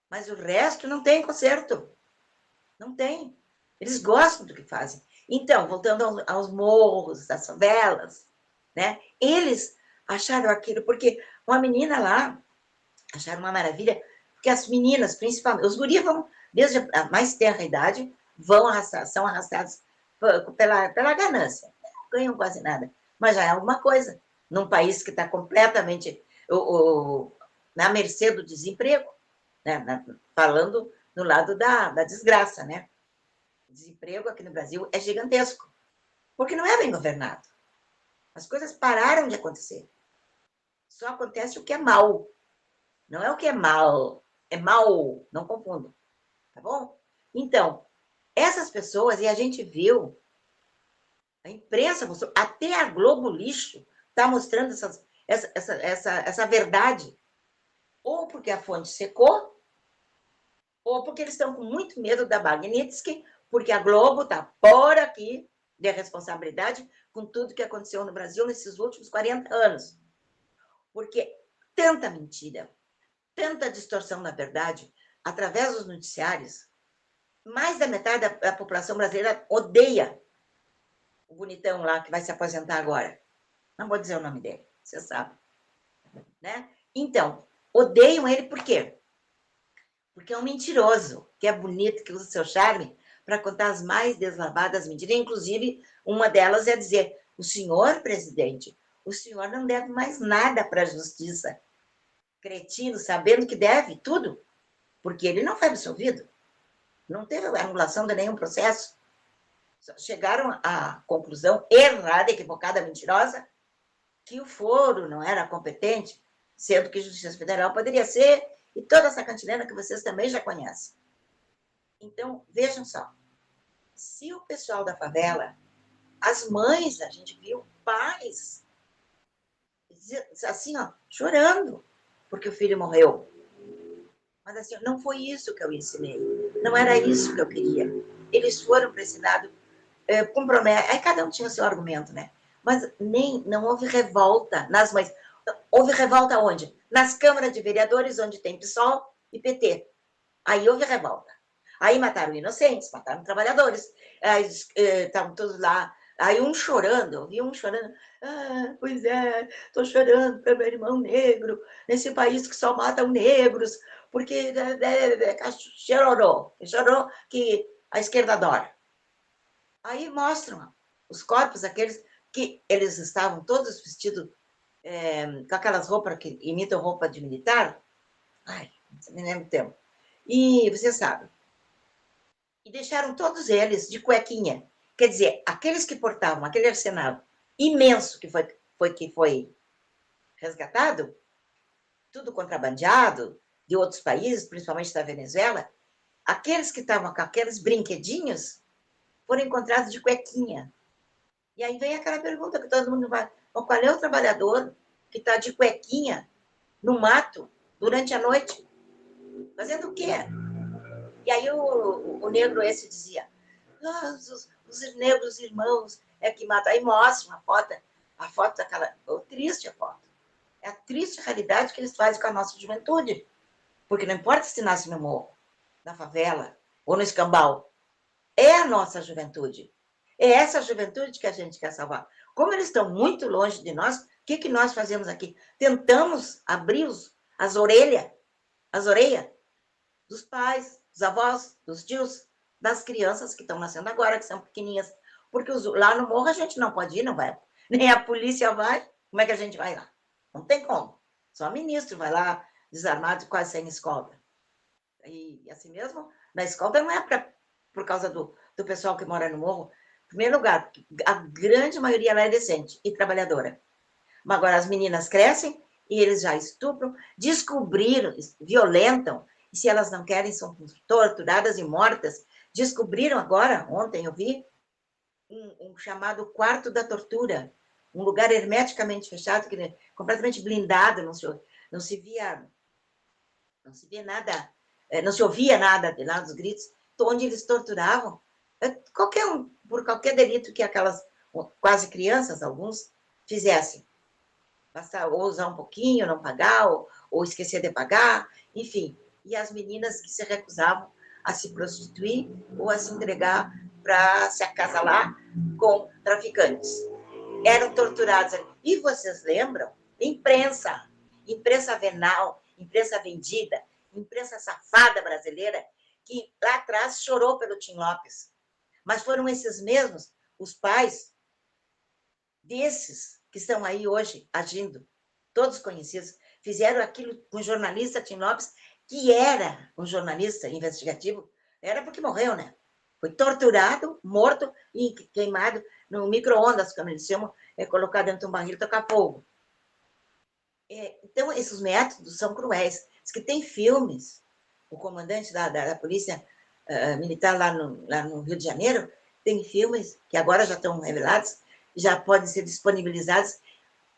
Mas o resto não tem conserto. Não tem. Eles gostam do que fazem. Então, voltando aos morros, às favelas, né? Eles acharam aquilo, porque uma menina lá, acharam uma maravilha, porque as meninas, principalmente, os guris vão, desde a mais tenra idade, são arrastados pela ganância. Não ganham quase nada. Mas já é alguma coisa. Num país que está completamente na mercê do desemprego, né? Falando no lado da desgraça, né? O desemprego aqui no Brasil é gigantesco, porque não é bem governado. As coisas pararam de acontecer. Só acontece o que é mal. Não é o que é mal, é mal, não confundo. Tá bom? Então, essas pessoas, e a gente viu, a imprensa mostrou, até a Globo Lixo está mostrando essa verdade. Ou porque a fonte secou, ou porque eles estão com muito medo da Magnitsky, porque a Globo está por aqui de responsabilidade com tudo que aconteceu no Brasil nesses últimos 40 anos. Porque tanta mentira, tanta distorção da verdade, através dos noticiários, mais da metade da população brasileira odeia o bonitão lá que vai se aposentar agora. Não vou dizer o nome dele, você sabe. Né? Então, odeiam ele por quê? Porque é um mentiroso, que é bonito, que usa seu charme para contar as mais deslavadas mentiras. Inclusive, uma delas é dizer, o senhor presidente, o senhor não deve mais nada para a justiça. Cretino, sabendo que deve tudo, porque ele não foi absolvido. Não teve anulação de nenhum processo. Chegaram à conclusão errada, equivocada, mentirosa, que o foro não era competente, sendo que a Justiça Federal poderia ser, e toda essa cantilena que vocês também já conhecem. Então, vejam só, se o pessoal da favela, as mães, a gente viu, pais, assim, ó, chorando, porque o filho morreu. Mas assim, não foi isso que eu ensinei. Não era isso que eu queria. Eles foram para esse lado, compromete. Aí cada um tinha o seu argumento, né? Mas não houve revolta nas mães. Houve revolta onde? Nas câmaras de vereadores, onde tem PSOL e PT. Aí houve revolta. Aí mataram inocentes, mataram trabalhadores. Aí estavam todos lá. Aí um chorando, eu vi um chorando. Ah, pois é, estou chorando para meu irmão negro, nesse país que só matam negros, porque chorou que a esquerda adora. Aí mostram os corpos, aqueles que eles estavam todos vestidos com aquelas roupas que imitam roupa de militar. Ai, não me lembro o tempo. E você sabe. E deixaram todos eles de cuequinha. Quer dizer, aqueles que portavam aquele arsenal imenso que foi resgatado, tudo contrabandeado de outros países, principalmente da Venezuela, aqueles que estavam com aqueles brinquedinhos foram encontrados de cuequinha. E aí vem aquela pergunta que todo mundo vai... Qual é o trabalhador que está de cuequinha no mato durante a noite? Fazendo o quê? E aí o negro esse dizia, os negros irmãos é que matam. Aí mostra a foto daquela... triste a foto. É a triste realidade que eles fazem com a nossa juventude. Porque não importa se nasce no morro, na favela ou no escambau. É a nossa juventude. É essa juventude que a gente quer salvar. Como eles estão muito longe de nós, o que nós fazemos aqui? Tentamos abrir as orelhas dos pais, dos avós, dos tios, das crianças que estão nascendo agora, que são pequenininhas. Porque lá no morro a gente não pode ir, não vai. Nem a polícia vai. Como é que a gente vai lá? Não tem como. Só o ministro vai lá, desarmado, quase sem escolta. E assim mesmo, na escolta não é por causa do pessoal que mora no morro. Em primeiro lugar, a grande maioria lá é decente e trabalhadora. Mas agora as meninas crescem e eles já estupram, descobriram, violentam, e se elas não querem, são torturadas e mortas. Descobriram agora, ontem eu vi, um chamado quarto da tortura, um lugar hermeticamente fechado, completamente blindado, não se via nada, não se ouvia nada de lá dos gritos, onde eles torturavam por qualquer delito que aquelas quase crianças, alguns, fizessem. Basta ou usar um pouquinho, não pagar, ou esquecer de pagar, enfim. E as meninas que se recusavam a se prostituir ou a se entregar para se acasalar com traficantes. Eram torturados. E vocês lembram? Imprensa venal, imprensa vendida, imprensa safada brasileira, que lá atrás chorou pelo Tim Lopes. Mas foram esses mesmos, os pais desses que estão aí hoje agindo, todos conhecidos, fizeram aquilo com o jornalista Tim Lopes, que era um jornalista investigativo, era porque morreu, né? Foi torturado, morto e queimado no micro-ondas, como eles chamam, colocado dentro de um barril e tocar fogo. Então, esses métodos são cruéis. Diz que tem filmes, o comandante da polícia militar lá no Rio de Janeiro, tem filmes que agora já estão revelados, já podem ser disponibilizados,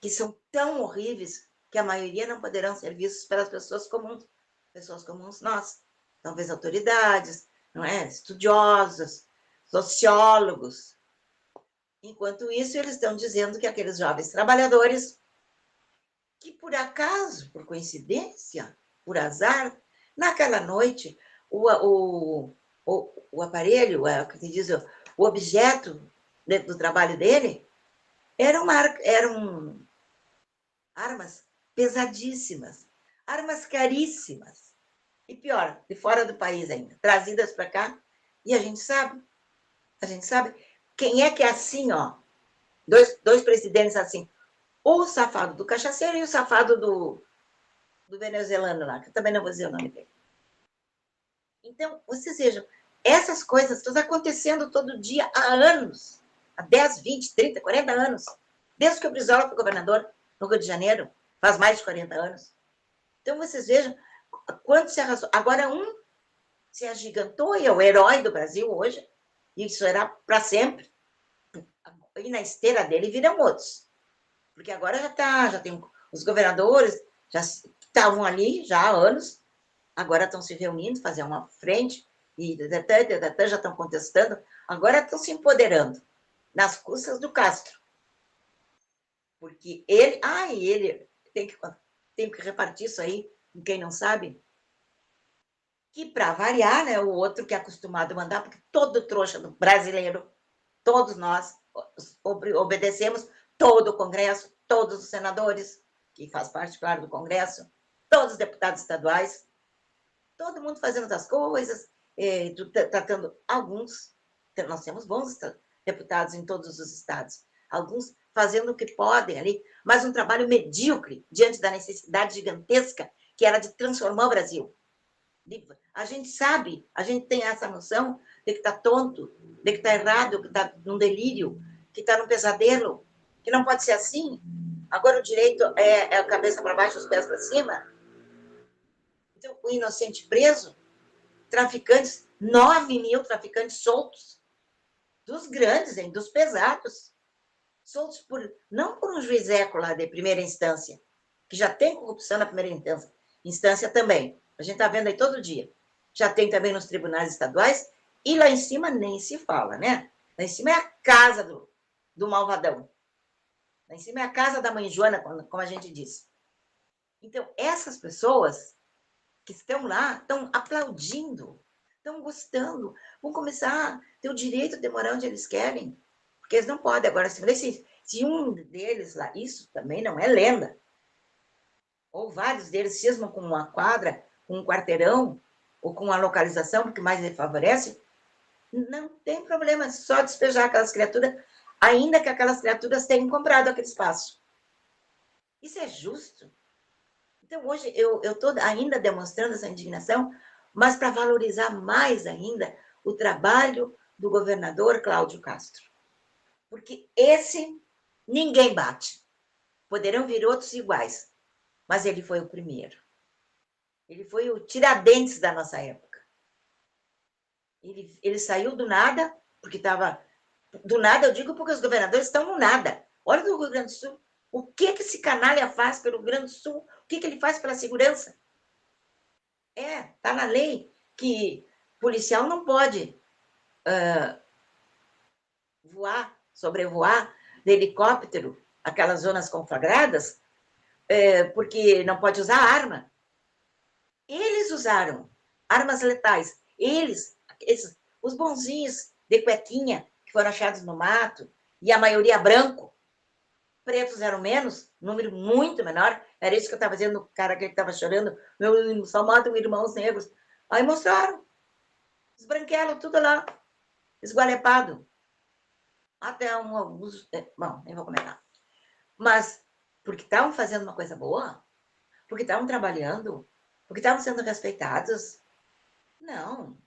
que são tão horríveis que a maioria não poderão ser vistos pelas pessoas comuns nós, talvez autoridades, não é? Estudiosos, sociólogos. Enquanto isso, eles estão dizendo que aqueles jovens trabalhadores que por acaso, por coincidência, por azar, naquela noite, o aparelho, que se diz, o objeto do trabalho dele, eram armas pesadíssimas, armas caríssimas, e pior, de fora do país ainda, trazidas para cá, e a gente sabe quem é que é assim, ó, dois presidentes assim, o safado do cachaceiro e o safado do venezuelano lá, que eu também não vou dizer o nome dele. Então, vocês vejam, essas coisas estão acontecendo todo dia há anos, há 10, 20, 30, 40 anos, desde que o Brizola foi governador no Rio de Janeiro, faz mais de 40 anos. Então, vocês vejam quanto se arrasou. Agora, um se agigantou e é o herói do Brasil hoje, e isso será para sempre. E na esteira dele viram outros. Porque agora já tem os governadores, já estavam ali já há anos, agora estão se reunindo, fazer uma frente, e já estão contestando, agora estão se empoderando, nas custas do Castro. Porque ele tem que repartir isso aí, com quem não sabe, que, para variar, né, o outro que é acostumado a mandar, porque todo trouxa do brasileiro, todos nós obedecemos todo o Congresso, todos os senadores, que faz parte, claro, do Congresso, todos os deputados estaduais, todo mundo fazendo as coisas, tratando alguns, nós temos bons deputados em todos os estados, alguns fazendo o que podem ali, mas um trabalho medíocre diante da necessidade gigantesca que era de transformar o Brasil. A gente sabe, a gente tem essa noção de que está tonto, de que está errado, que está num delírio, que está num pesadelo, que não pode ser assim. Agora o direito é a cabeça para baixo, os pés para cima. Então, o inocente preso, traficantes, 9 mil traficantes soltos, dos grandes, hein, dos pesados, soltos não por um juizeco lá de primeira instância, que já tem corrupção na primeira instância também. A gente está vendo aí todo dia. Já tem também nos tribunais estaduais, e lá em cima nem se fala, né? Lá em cima é a casa do malvadão. Lá em cima é a casa da mãe Joana, como a gente diz. Então, essas pessoas que estão lá, estão aplaudindo, estão gostando, vão começar a ter o direito de morar onde eles querem, porque eles não podem. Agora, se um deles lá, isso também não é lenda, ou vários deles cismam com uma quadra, com um quarteirão, ou com uma localização, porque mais lhe favorece, não tem problema, só despejar aquelas criaturas, ainda que aquelas criaturas tenham comprado aquele espaço. Isso é justo? Então, hoje, eu estou ainda demonstrando essa indignação, mas para valorizar mais ainda o trabalho do governador Cláudio Castro. Porque esse ninguém bate. Poderão vir outros iguais, mas ele foi o primeiro. Ele foi o Tiradentes da nossa época. Ele saiu do nada, porque estava... Do nada, eu digo porque os governadores estão no nada. Olha do Rio Grande do Sul. O que esse canalha faz pelo Rio Grande do Sul? O que ele faz pela segurança? Está na lei que policial não pode sobrevoar de helicóptero aquelas zonas conflagradas, porque não pode usar arma. Eles usaram armas letais. Os bonzinhos de cuequinha que foram achados no mato, e a maioria branco, pretos eram menos, número muito menor. Era isso que eu estava dizendo, o cara que estava chorando, só matam irmãos negros. Aí mostraram. Os branquelos, tudo lá, esgualepado. Até alguns... Bom, nem vou comentar. Mas, porque estavam fazendo uma coisa boa? Porque estavam trabalhando? Porque estavam sendo respeitados? Não. O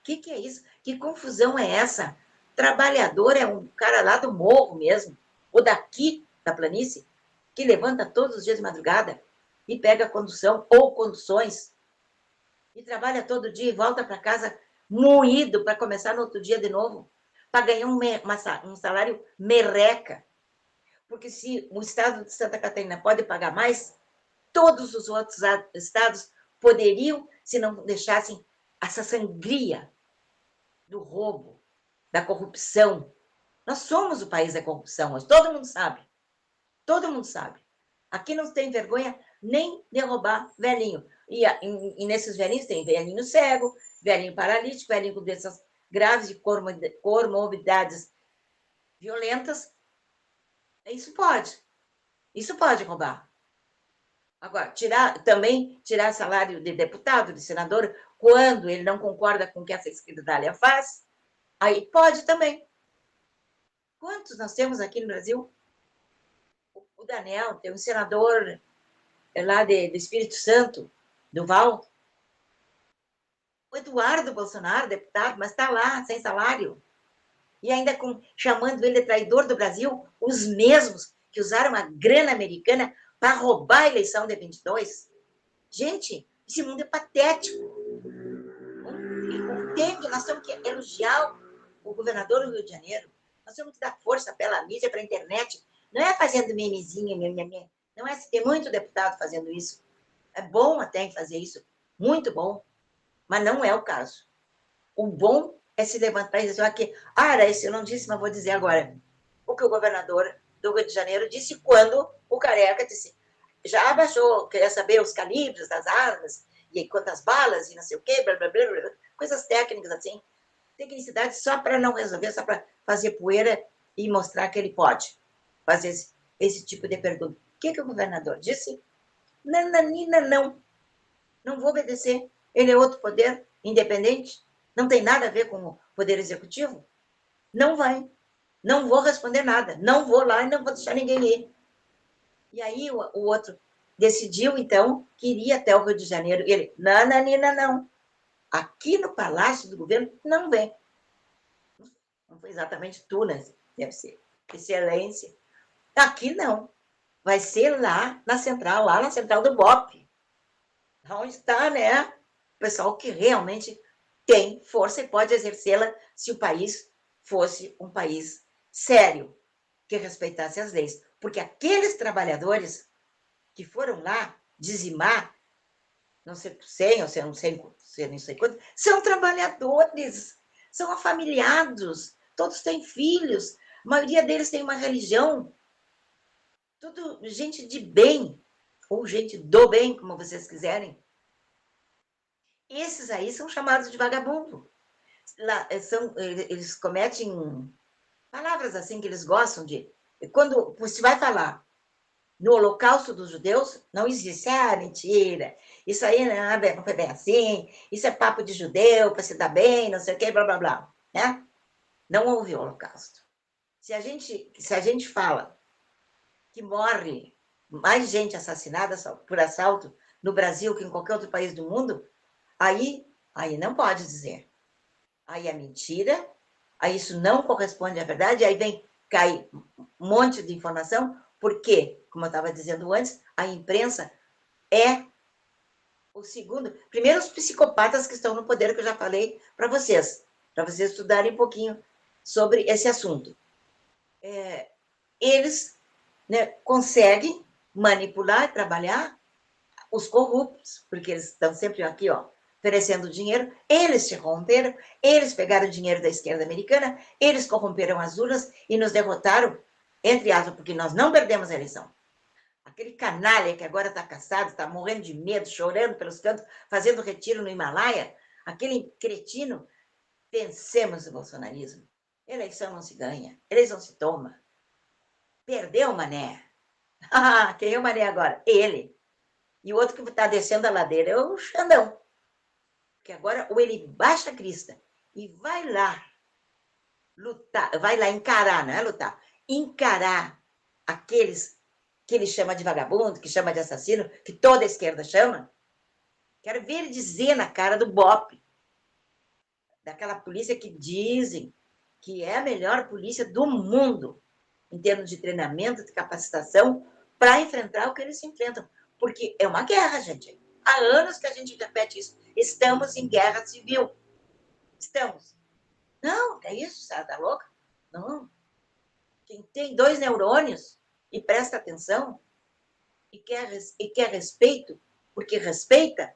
que é isso? Que confusão é essa? Trabalhador é um cara lá do morro mesmo, ou daqui da planície, que levanta todos os dias de madrugada e pega a condução ou conduções e trabalha todo dia e volta para casa moído para começar no outro dia de novo, para ganhar um salário merreca. Porque se o estado de Santa Catarina pode pagar mais, todos os outros estados poderiam, se não deixassem essa sangria do roubo, da corrupção. Nós somos o país da corrupção hoje, todo mundo sabe. Todo mundo sabe. Aqui não tem vergonha nem de roubar velhinho. E nesses velhinhos tem velhinho cego, velhinho paralítico, velhinho com doenças graves de comorbidades violentas. Isso pode roubar. Agora, tirar salário de deputado, de senador, quando ele não concorda com o que essa secretária faz, aí pode também. Quantos nós temos aqui no Brasil? O Daniel, tem um senador lá do Espírito Santo, do Val. O Eduardo Bolsonaro, deputado, mas está lá, sem salário. E ainda chamando ele de traidor do Brasil, os mesmos que usaram a grana americana para roubar a eleição de 22. Gente, esse mundo é patético. Nós temos que elogiar o governador do Rio de Janeiro. Nós temos que dar força pela mídia, pela internet, Não é fazendo memezinho, não é, tem muito deputado fazendo isso. É bom até fazer isso, muito bom, mas não é o caso. O bom é se levantar e dizer aqui, era isso, eu não disse, mas vou dizer agora. O que o governador do Rio de Janeiro disse quando o Careca disse, já abaixou, queria saber os calibres das armas, e quantas balas, e não sei o quê, blá, blá, blá, blá, coisas técnicas assim, tecnicidade só para não resolver, só para fazer poeira e mostrar que ele pode fazer esse tipo de pergunta. O que o governador disse? Nananina, não. Não vou obedecer. Ele é outro poder independente, não tem nada a ver com o poder executivo. Não vai. Não vou responder nada. Não vou lá e não vou deixar ninguém ir. E aí o outro decidiu, então, que iria até o Rio de Janeiro. E ele, nananina, não. Aqui no Palácio do Governo, não vem. Não foi exatamente tu, né? Deve ser. Excelência. Aqui não. Vai ser lá na central do BOP. Onde está, né? O pessoal que realmente tem força e pode exercê-la se o país fosse um país sério, que respeitasse as leis. Porque aqueles trabalhadores que foram lá dizimar, não sei por 100 ou não sei quanto, são trabalhadores, são afamiliados, todos têm filhos, a maioria deles tem uma religião, tudo gente de bem, ou gente do bem, como vocês quiserem. Esses aí são chamados de vagabundo. Eles cometem palavras assim que eles gostam de... Quando você vai falar no Holocausto dos Judeus, não existe. Mentira. Isso aí não foi bem assim. Isso é papo de judeu para se dar bem, não sei o quê, blá, blá, blá. Né? Não houve Holocausto. Se a gente fala que morre mais gente assassinada por assalto no Brasil que em qualquer outro país do mundo, aí não pode dizer. Aí é mentira, aí isso não corresponde à verdade, aí vem cair um monte de informação, porque, como eu estava dizendo antes, a imprensa é o segundo... Primeiro, os psicopatas que estão no poder, que eu já falei para vocês estudarem um pouquinho sobre esse assunto. Eles, né, conseguem manipular e trabalhar os corruptos, porque eles estão sempre aqui, oferecendo dinheiro, eles se corromperam, eles pegaram o dinheiro da esquerda americana, eles corromperam as urnas e nos derrotaram, entre aspas, porque nós não perdemos a eleição. Aquele canalha que agora está caçado, está morrendo de medo, chorando pelos cantos, fazendo retiro no Himalaia, aquele cretino, vencemos o bolsonarismo. Eleição não se ganha, eleição se toma. Perdeu o Mané. Quem é o Mané agora? Ele. E o outro que está descendo a ladeira é o Xandão. Porque agora ou ele baixa a crista e vai lá lutar, vai lá encarar, não é lutar, encarar aqueles que ele chama de vagabundo, que chama de assassino, que toda a esquerda chama. Quero ver ele dizer na cara do BOP, daquela polícia que dizem que é a melhor polícia do mundo, em termos de treinamento, de capacitação, para enfrentar o que eles enfrentam. Porque é uma guerra, gente. Há anos que a gente repete isso. Estamos em guerra civil. Estamos. Não, é isso, sabe? Tá louca? Não. Quem tem 2 neurônios e presta atenção e quer respeito, porque respeita,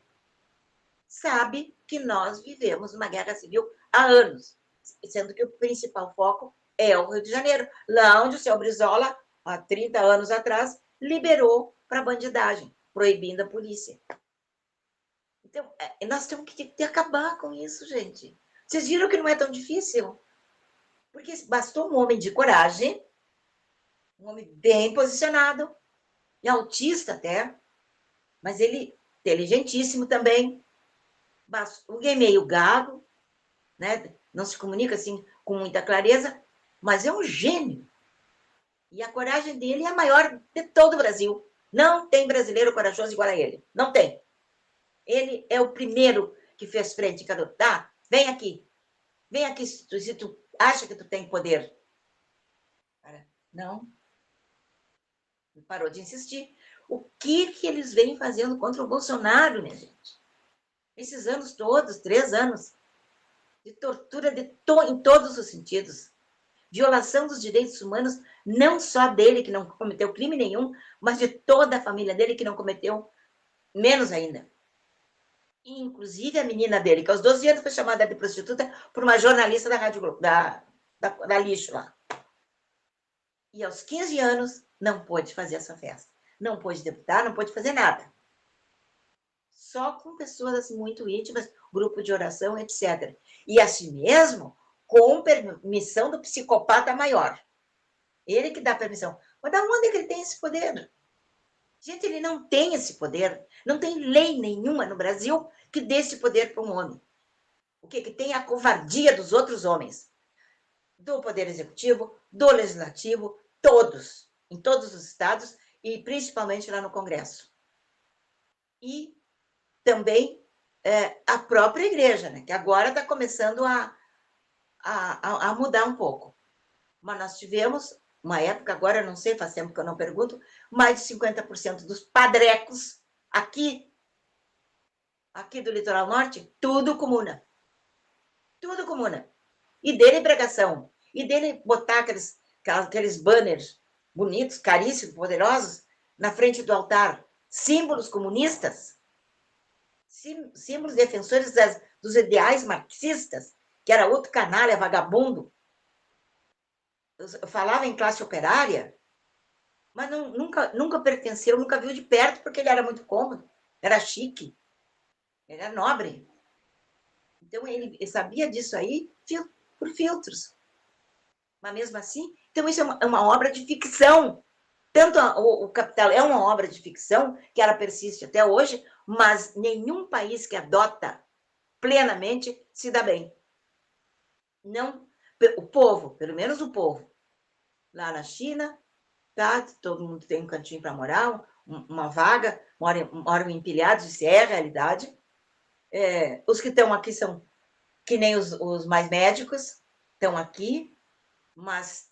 sabe que nós vivemos uma guerra civil há anos, sendo que o principal foco é o Rio de Janeiro, lá onde o seu Brizola, há 30 anos atrás, liberou para bandidagem, proibindo a polícia. Então, nós temos que acabar com isso, gente. Vocês viram que não é tão difícil? Porque bastou um homem de coragem, um homem bem posicionado, e autista até, mas ele inteligentíssimo também, alguém meio gago, né? Não se comunica assim com muita clareza, mas é um gênio. E a coragem dele é a maior de todo o Brasil. Não tem brasileiro corajoso igual a ele. Não tem. Ele é o primeiro que fez frente. Tá, vem aqui. Vem aqui se tu acha que tu tem poder. Não. Parou de insistir. O que eles vêm fazendo contra o Bolsonaro, minha gente? Esses anos todos, 3 anos, de tortura em todos os sentidos. violação dos direitos humanos, não só dele, que não cometeu crime nenhum, mas de toda a família dele, que não cometeu menos ainda. E, inclusive, a menina dele, que aos 12 anos foi chamada de prostituta por uma jornalista da Rádio Globo, da Lixo lá. E aos 15 anos não pôde fazer essa festa. Não pôde deputar, não pôde fazer nada. Só com pessoas muito íntimas, grupo de oração, etc. E assim mesmo, com permissão do psicopata maior. Ele que dá permissão. Mas da onde é que ele tem esse poder? Gente, ele não tem esse poder. Não tem lei nenhuma no Brasil que dê esse poder para um homem. O que tem? A covardia dos outros homens. Do Poder Executivo, do Legislativo, todos, em todos os estados e principalmente lá no Congresso. E também a própria igreja, né, que agora está começando a mudar um pouco. Mas nós tivemos uma época, agora eu não sei, faz tempo que eu não pergunto, mais de 50% dos padrecos aqui do Litoral Norte, tudo comuna. Tudo comuna. E dele pregação. E dele botar aqueles banners bonitos, caríssimos, poderosos, na frente do altar. Símbolos comunistas. Símbolos defensores dos ideais marxistas, que era outro canalha, vagabundo. Eu falava em classe operária, mas nunca pertenceu, nunca viu de perto, porque ele era muito cômodo, era chique, ele era nobre. Então, ele sabia disso aí por filtros. Mas mesmo assim, então isso é uma obra de ficção. Tanto o Capital é uma obra de ficção, que ela persiste até hoje, mas nenhum país que adota plenamente se dá bem. Não, o povo, pelo menos o povo, lá na China, tá? Todo mundo tem um cantinho para morar, uma vaga, moram empilhados, isso é a realidade. Os que estão aqui são que nem os mais médicos, estão aqui, mas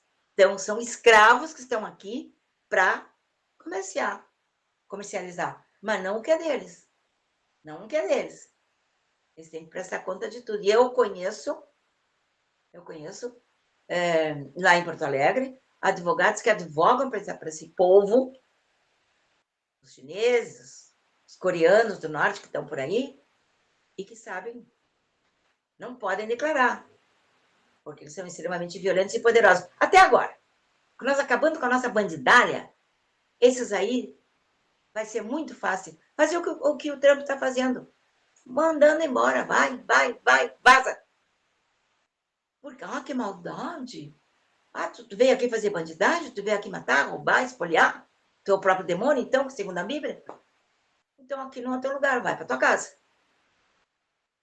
são escravos que estão aqui para comercializar, mas não o que é deles. Não o que é deles. Eles têm que prestar conta de tudo. E eu conheço lá em Porto Alegre, advogados que advogam para esse povo, os chineses, os coreanos do norte que estão por aí, e que sabem, não podem declarar, porque eles são extremamente violentos e poderosos. Até agora, nós acabando com a nossa bandidalha, esses aí vai ser muito fácil fazer o que o Trump está fazendo. Mandando embora, vai, vaza. Porque, que maldade. Tu veio aqui fazer bandidagem? Tu veio aqui matar, roubar, espoliar? Tu é o próprio demônio, então, segundo a Bíblia? Então, aqui não é teu lugar, vai para tua casa.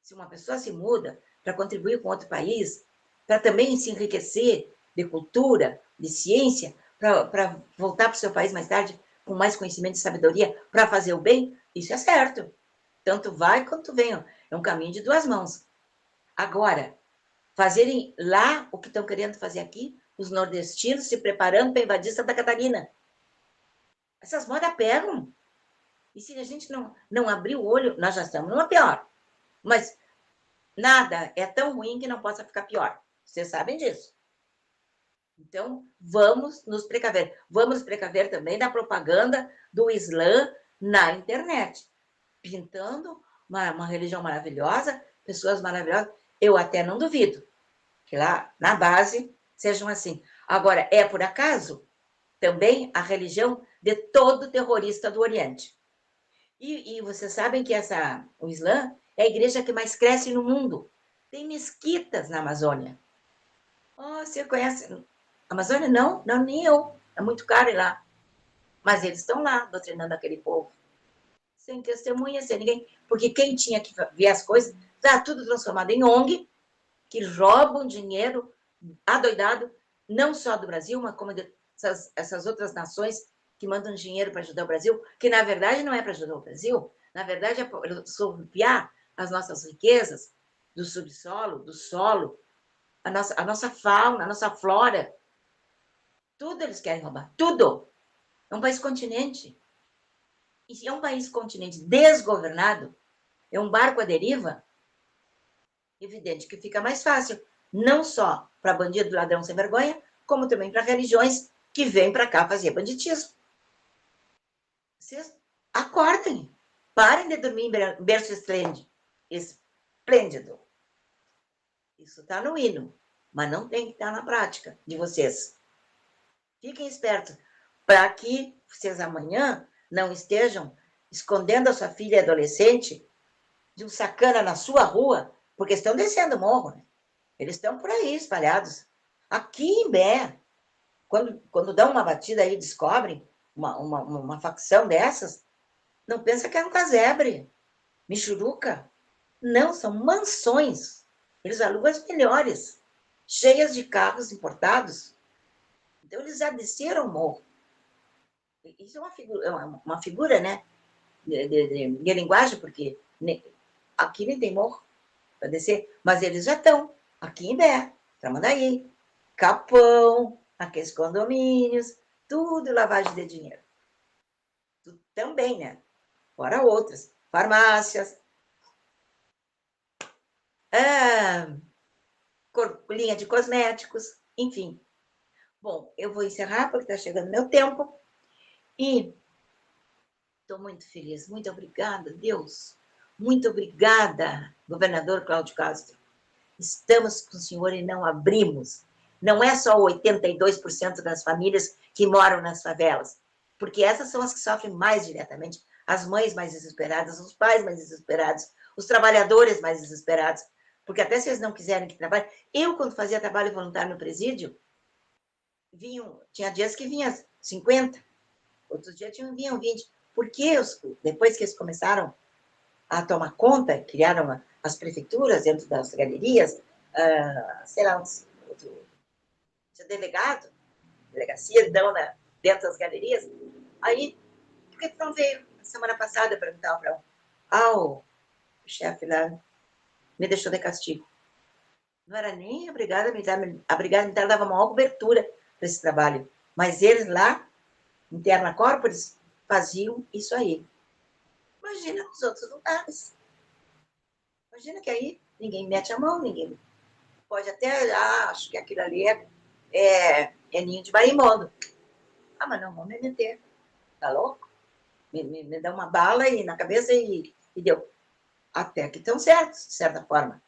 Se uma pessoa se muda para contribuir com outro país, para também se enriquecer de cultura, de ciência, para voltar para o seu país mais tarde com mais conhecimento e sabedoria, para fazer o bem, isso é certo. Tanto vai quanto vem. É um caminho de duas mãos. Agora, fazerem lá o que estão querendo fazer aqui, os nordestinos se preparando para invadir Santa Catarina. Essas modas pegam. E se a gente não abrir o olho, nós já estamos numa pior. Mas nada é tão ruim que não possa ficar pior. Vocês sabem disso. Então, vamos nos precaver. Vamos nos precaver também da propaganda do Islã na internet. Pintando uma religião maravilhosa, pessoas maravilhosas. Eu até não duvido que lá na base sejam assim. Agora, é por acaso também a religião de todo terrorista do Oriente. E vocês sabem que o Islã é a igreja que mais cresce no mundo. Tem mesquitas na Amazônia. Você conhece? A Amazônia? Não, nem eu. É muito caro ir lá. Mas eles estão lá, doutrinando aquele povo. Sem testemunha, sem ninguém. Porque quem tinha que ver as coisas, está tudo transformado em ONG, que roubam dinheiro adoidado, não só do Brasil, mas como essas outras nações que mandam dinheiro para ajudar o Brasil, que na verdade não é para ajudar o Brasil, na verdade é para surrupiar as nossas riquezas do subsolo, do solo, a nossa fauna, a nossa flora. Tudo eles querem roubar, tudo. É um país continente. E se é um país continente desgovernado, é um barco à deriva, evidente que fica mais fácil, não só para bandido, ladrão sem vergonha, como também para religiões que vêm para cá fazer banditismo. Vocês acordem. Parem de dormir em berço esplêndido. Isso está no hino, mas não tem que estar na prática de vocês. Fiquem espertos, para que vocês amanhã não estejam escondendo a sua filha adolescente de um sacana na sua rua, porque estão descendo o morro, né? Eles estão por aí espalhados. Aqui em Bé, quando dão uma batida aí, descobrem uma facção dessas, não pensa que é um casebre, michuruca. Não, são mansões. Eles alugam as melhores, cheias de carros importados. Então, eles já desceram o morro. Isso é uma figura, né, de linguagem, porque aqui nem tem morro para descer, mas eles já estão aqui em Bé, Tramandaí, Capão, aqueles condomínios, tudo lavagem de dinheiro. Tudo também, né? Fora outras, farmácias, linha de cosméticos, enfim. Bom, eu vou encerrar porque está chegando meu tempo e estou muito feliz. Muito obrigada, Deus. Muito obrigada, governador Cláudio Castro. Estamos com o senhor e não abrimos. Não é só 82% das famílias que moram nas favelas, porque essas são as que sofrem mais diretamente. As mães mais desesperadas, os pais mais desesperados, os trabalhadores mais desesperados. Porque até se eles não quiserem que trabalhe... Eu, quando fazia trabalho voluntário no presídio, tinha dias que vinha 50, outros dias vinham 20. Porque depois que eles começaram a tomar conta, criaram as prefeituras dentro das galerias, sei lá, tinha delegacia dentro das galerias. Aí, por que não veio? Semana passada eu perguntava para o chefe lá, me deixou de castigo. Não era nem a Brigada Militar. A Brigada Militar dava maior cobertura para esse trabalho. Mas eles lá, interna corporis, faziam isso aí. Imagina nos outros lugares. Imagina que aí ninguém mete a mão, ninguém pode até, acho que aquilo ali é ninho de marimbondo. Mas não, vamos me meter. Tá louco? Me dá uma bala na cabeça e deu. Até que estão certos, de certa forma.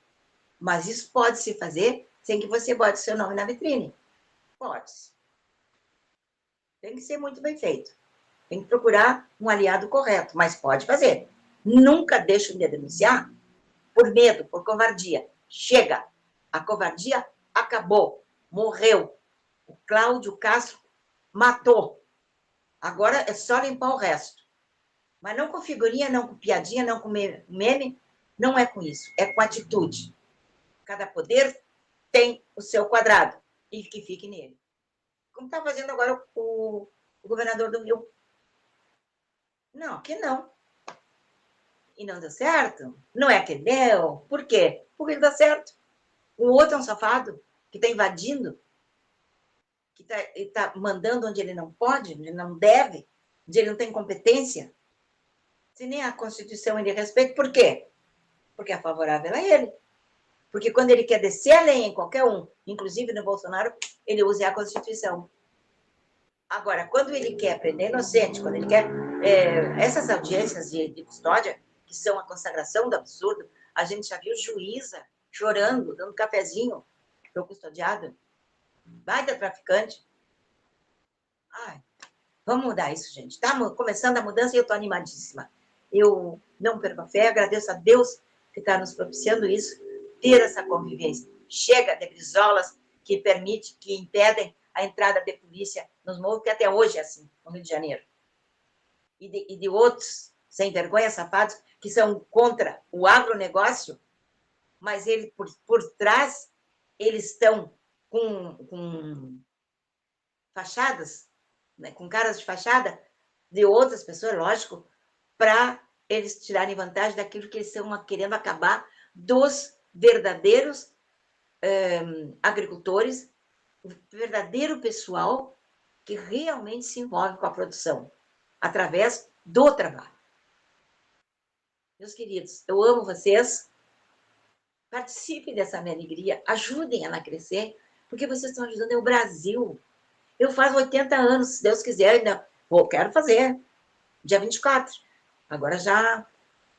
Mas isso pode se fazer sem que você bote seu nome na vitrine. Pode. Tem que ser muito bem feito. Tem que procurar um aliado correto, mas pode fazer. Nunca deixe de denunciar por medo, por covardia. Chega! A covardia acabou. Morreu. O Cláudio Castro matou. Agora é só limpar o resto. Mas não com figurinha, não com piadinha, não com meme. Não é com isso. É com atitude. Cada poder tem o seu quadrado. E que fique nele. Como está fazendo agora o governador do Rio. Não, aqui não. E não deu certo? Não é que deu. Por quê? Porque ele dá certo. O outro é um safado que está invadindo, que está mandando onde ele não pode, onde ele não deve, onde ele não tem competência. Se nem a Constituição ele respeita, por quê? Porque é favorável a ele. Porque quando ele quer descer a lei em qualquer um, inclusive no Bolsonaro, ele usa a Constituição. Agora, quando ele quer prender inocente, quando ele quer... essas audiências de custódia, que são a consagração do absurdo, a gente já viu juíza chorando, dando cafezinho para o custodiado. Baita traficante. Vamos mudar isso, gente. Está começando a mudança e eu estou animadíssima. Eu não perco a fé, agradeço a Deus que está nos propiciando isso, ter essa convivência. Chega de brisolas que impedem a entrada de polícia nos morros, que até hoje é assim, no Rio de Janeiro. E de outros, sem vergonha, safados, que são contra o agronegócio, mas ele, por trás, eles estão com fachadas, né, com caras de fachada de outras pessoas, lógico, para eles tirarem vantagem daquilo que eles estão querendo acabar dos verdadeiros agricultores, o verdadeiro pessoal que realmente se envolve com a produção, através do trabalho. Meus queridos, eu amo vocês. Participem dessa minha alegria, ajudem ela a crescer, porque vocês estão ajudando o Brasil. Eu faço 80 anos, se Deus quiser, ainda quero fazer. Dia 24. Agora já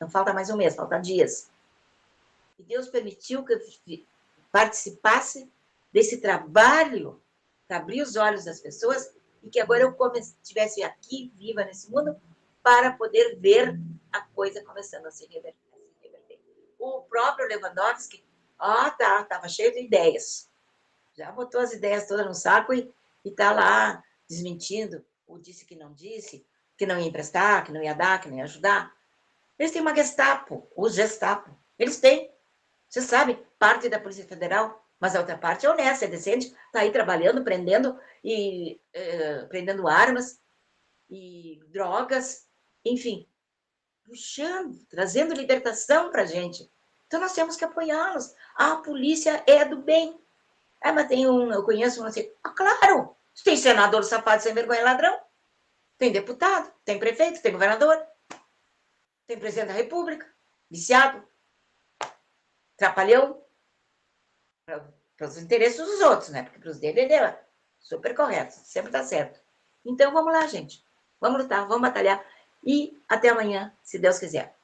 não falta mais um mês, falta dias. E Deus permitiu que eu participasse desse trabalho para abrir os olhos das pessoas e que agora eu estivesse aqui, viva nesse mundo, para poder ver a coisa começando a se reverter. O próprio Lewandowski, estava cheio de ideias. Já botou as ideias todas no saco e está lá desmentindo, ou disse que não disse, que não ia emprestar, que não ia dar, que não ia ajudar. Eles têm uma Gestapo, os Gestapo. Eles têm, você sabe, parte da Polícia Federal, mas a outra parte é honesta, é decente, está aí trabalhando, prendendo armas e drogas, enfim, puxando, trazendo libertação para a gente. Então nós temos que apoiá-los. A polícia é do bem. Mas eu conheço um assim, claro, tem senador safado sem vergonha ladrão, tem deputado, tem prefeito, tem governador, tem presidente da república, viciado, trapalhão, para os interesses dos outros, né? Porque para os dele, ele é super correto, sempre tá certo. Então, vamos lá, gente. Vamos lutar, vamos batalhar. E até amanhã, se Deus quiser.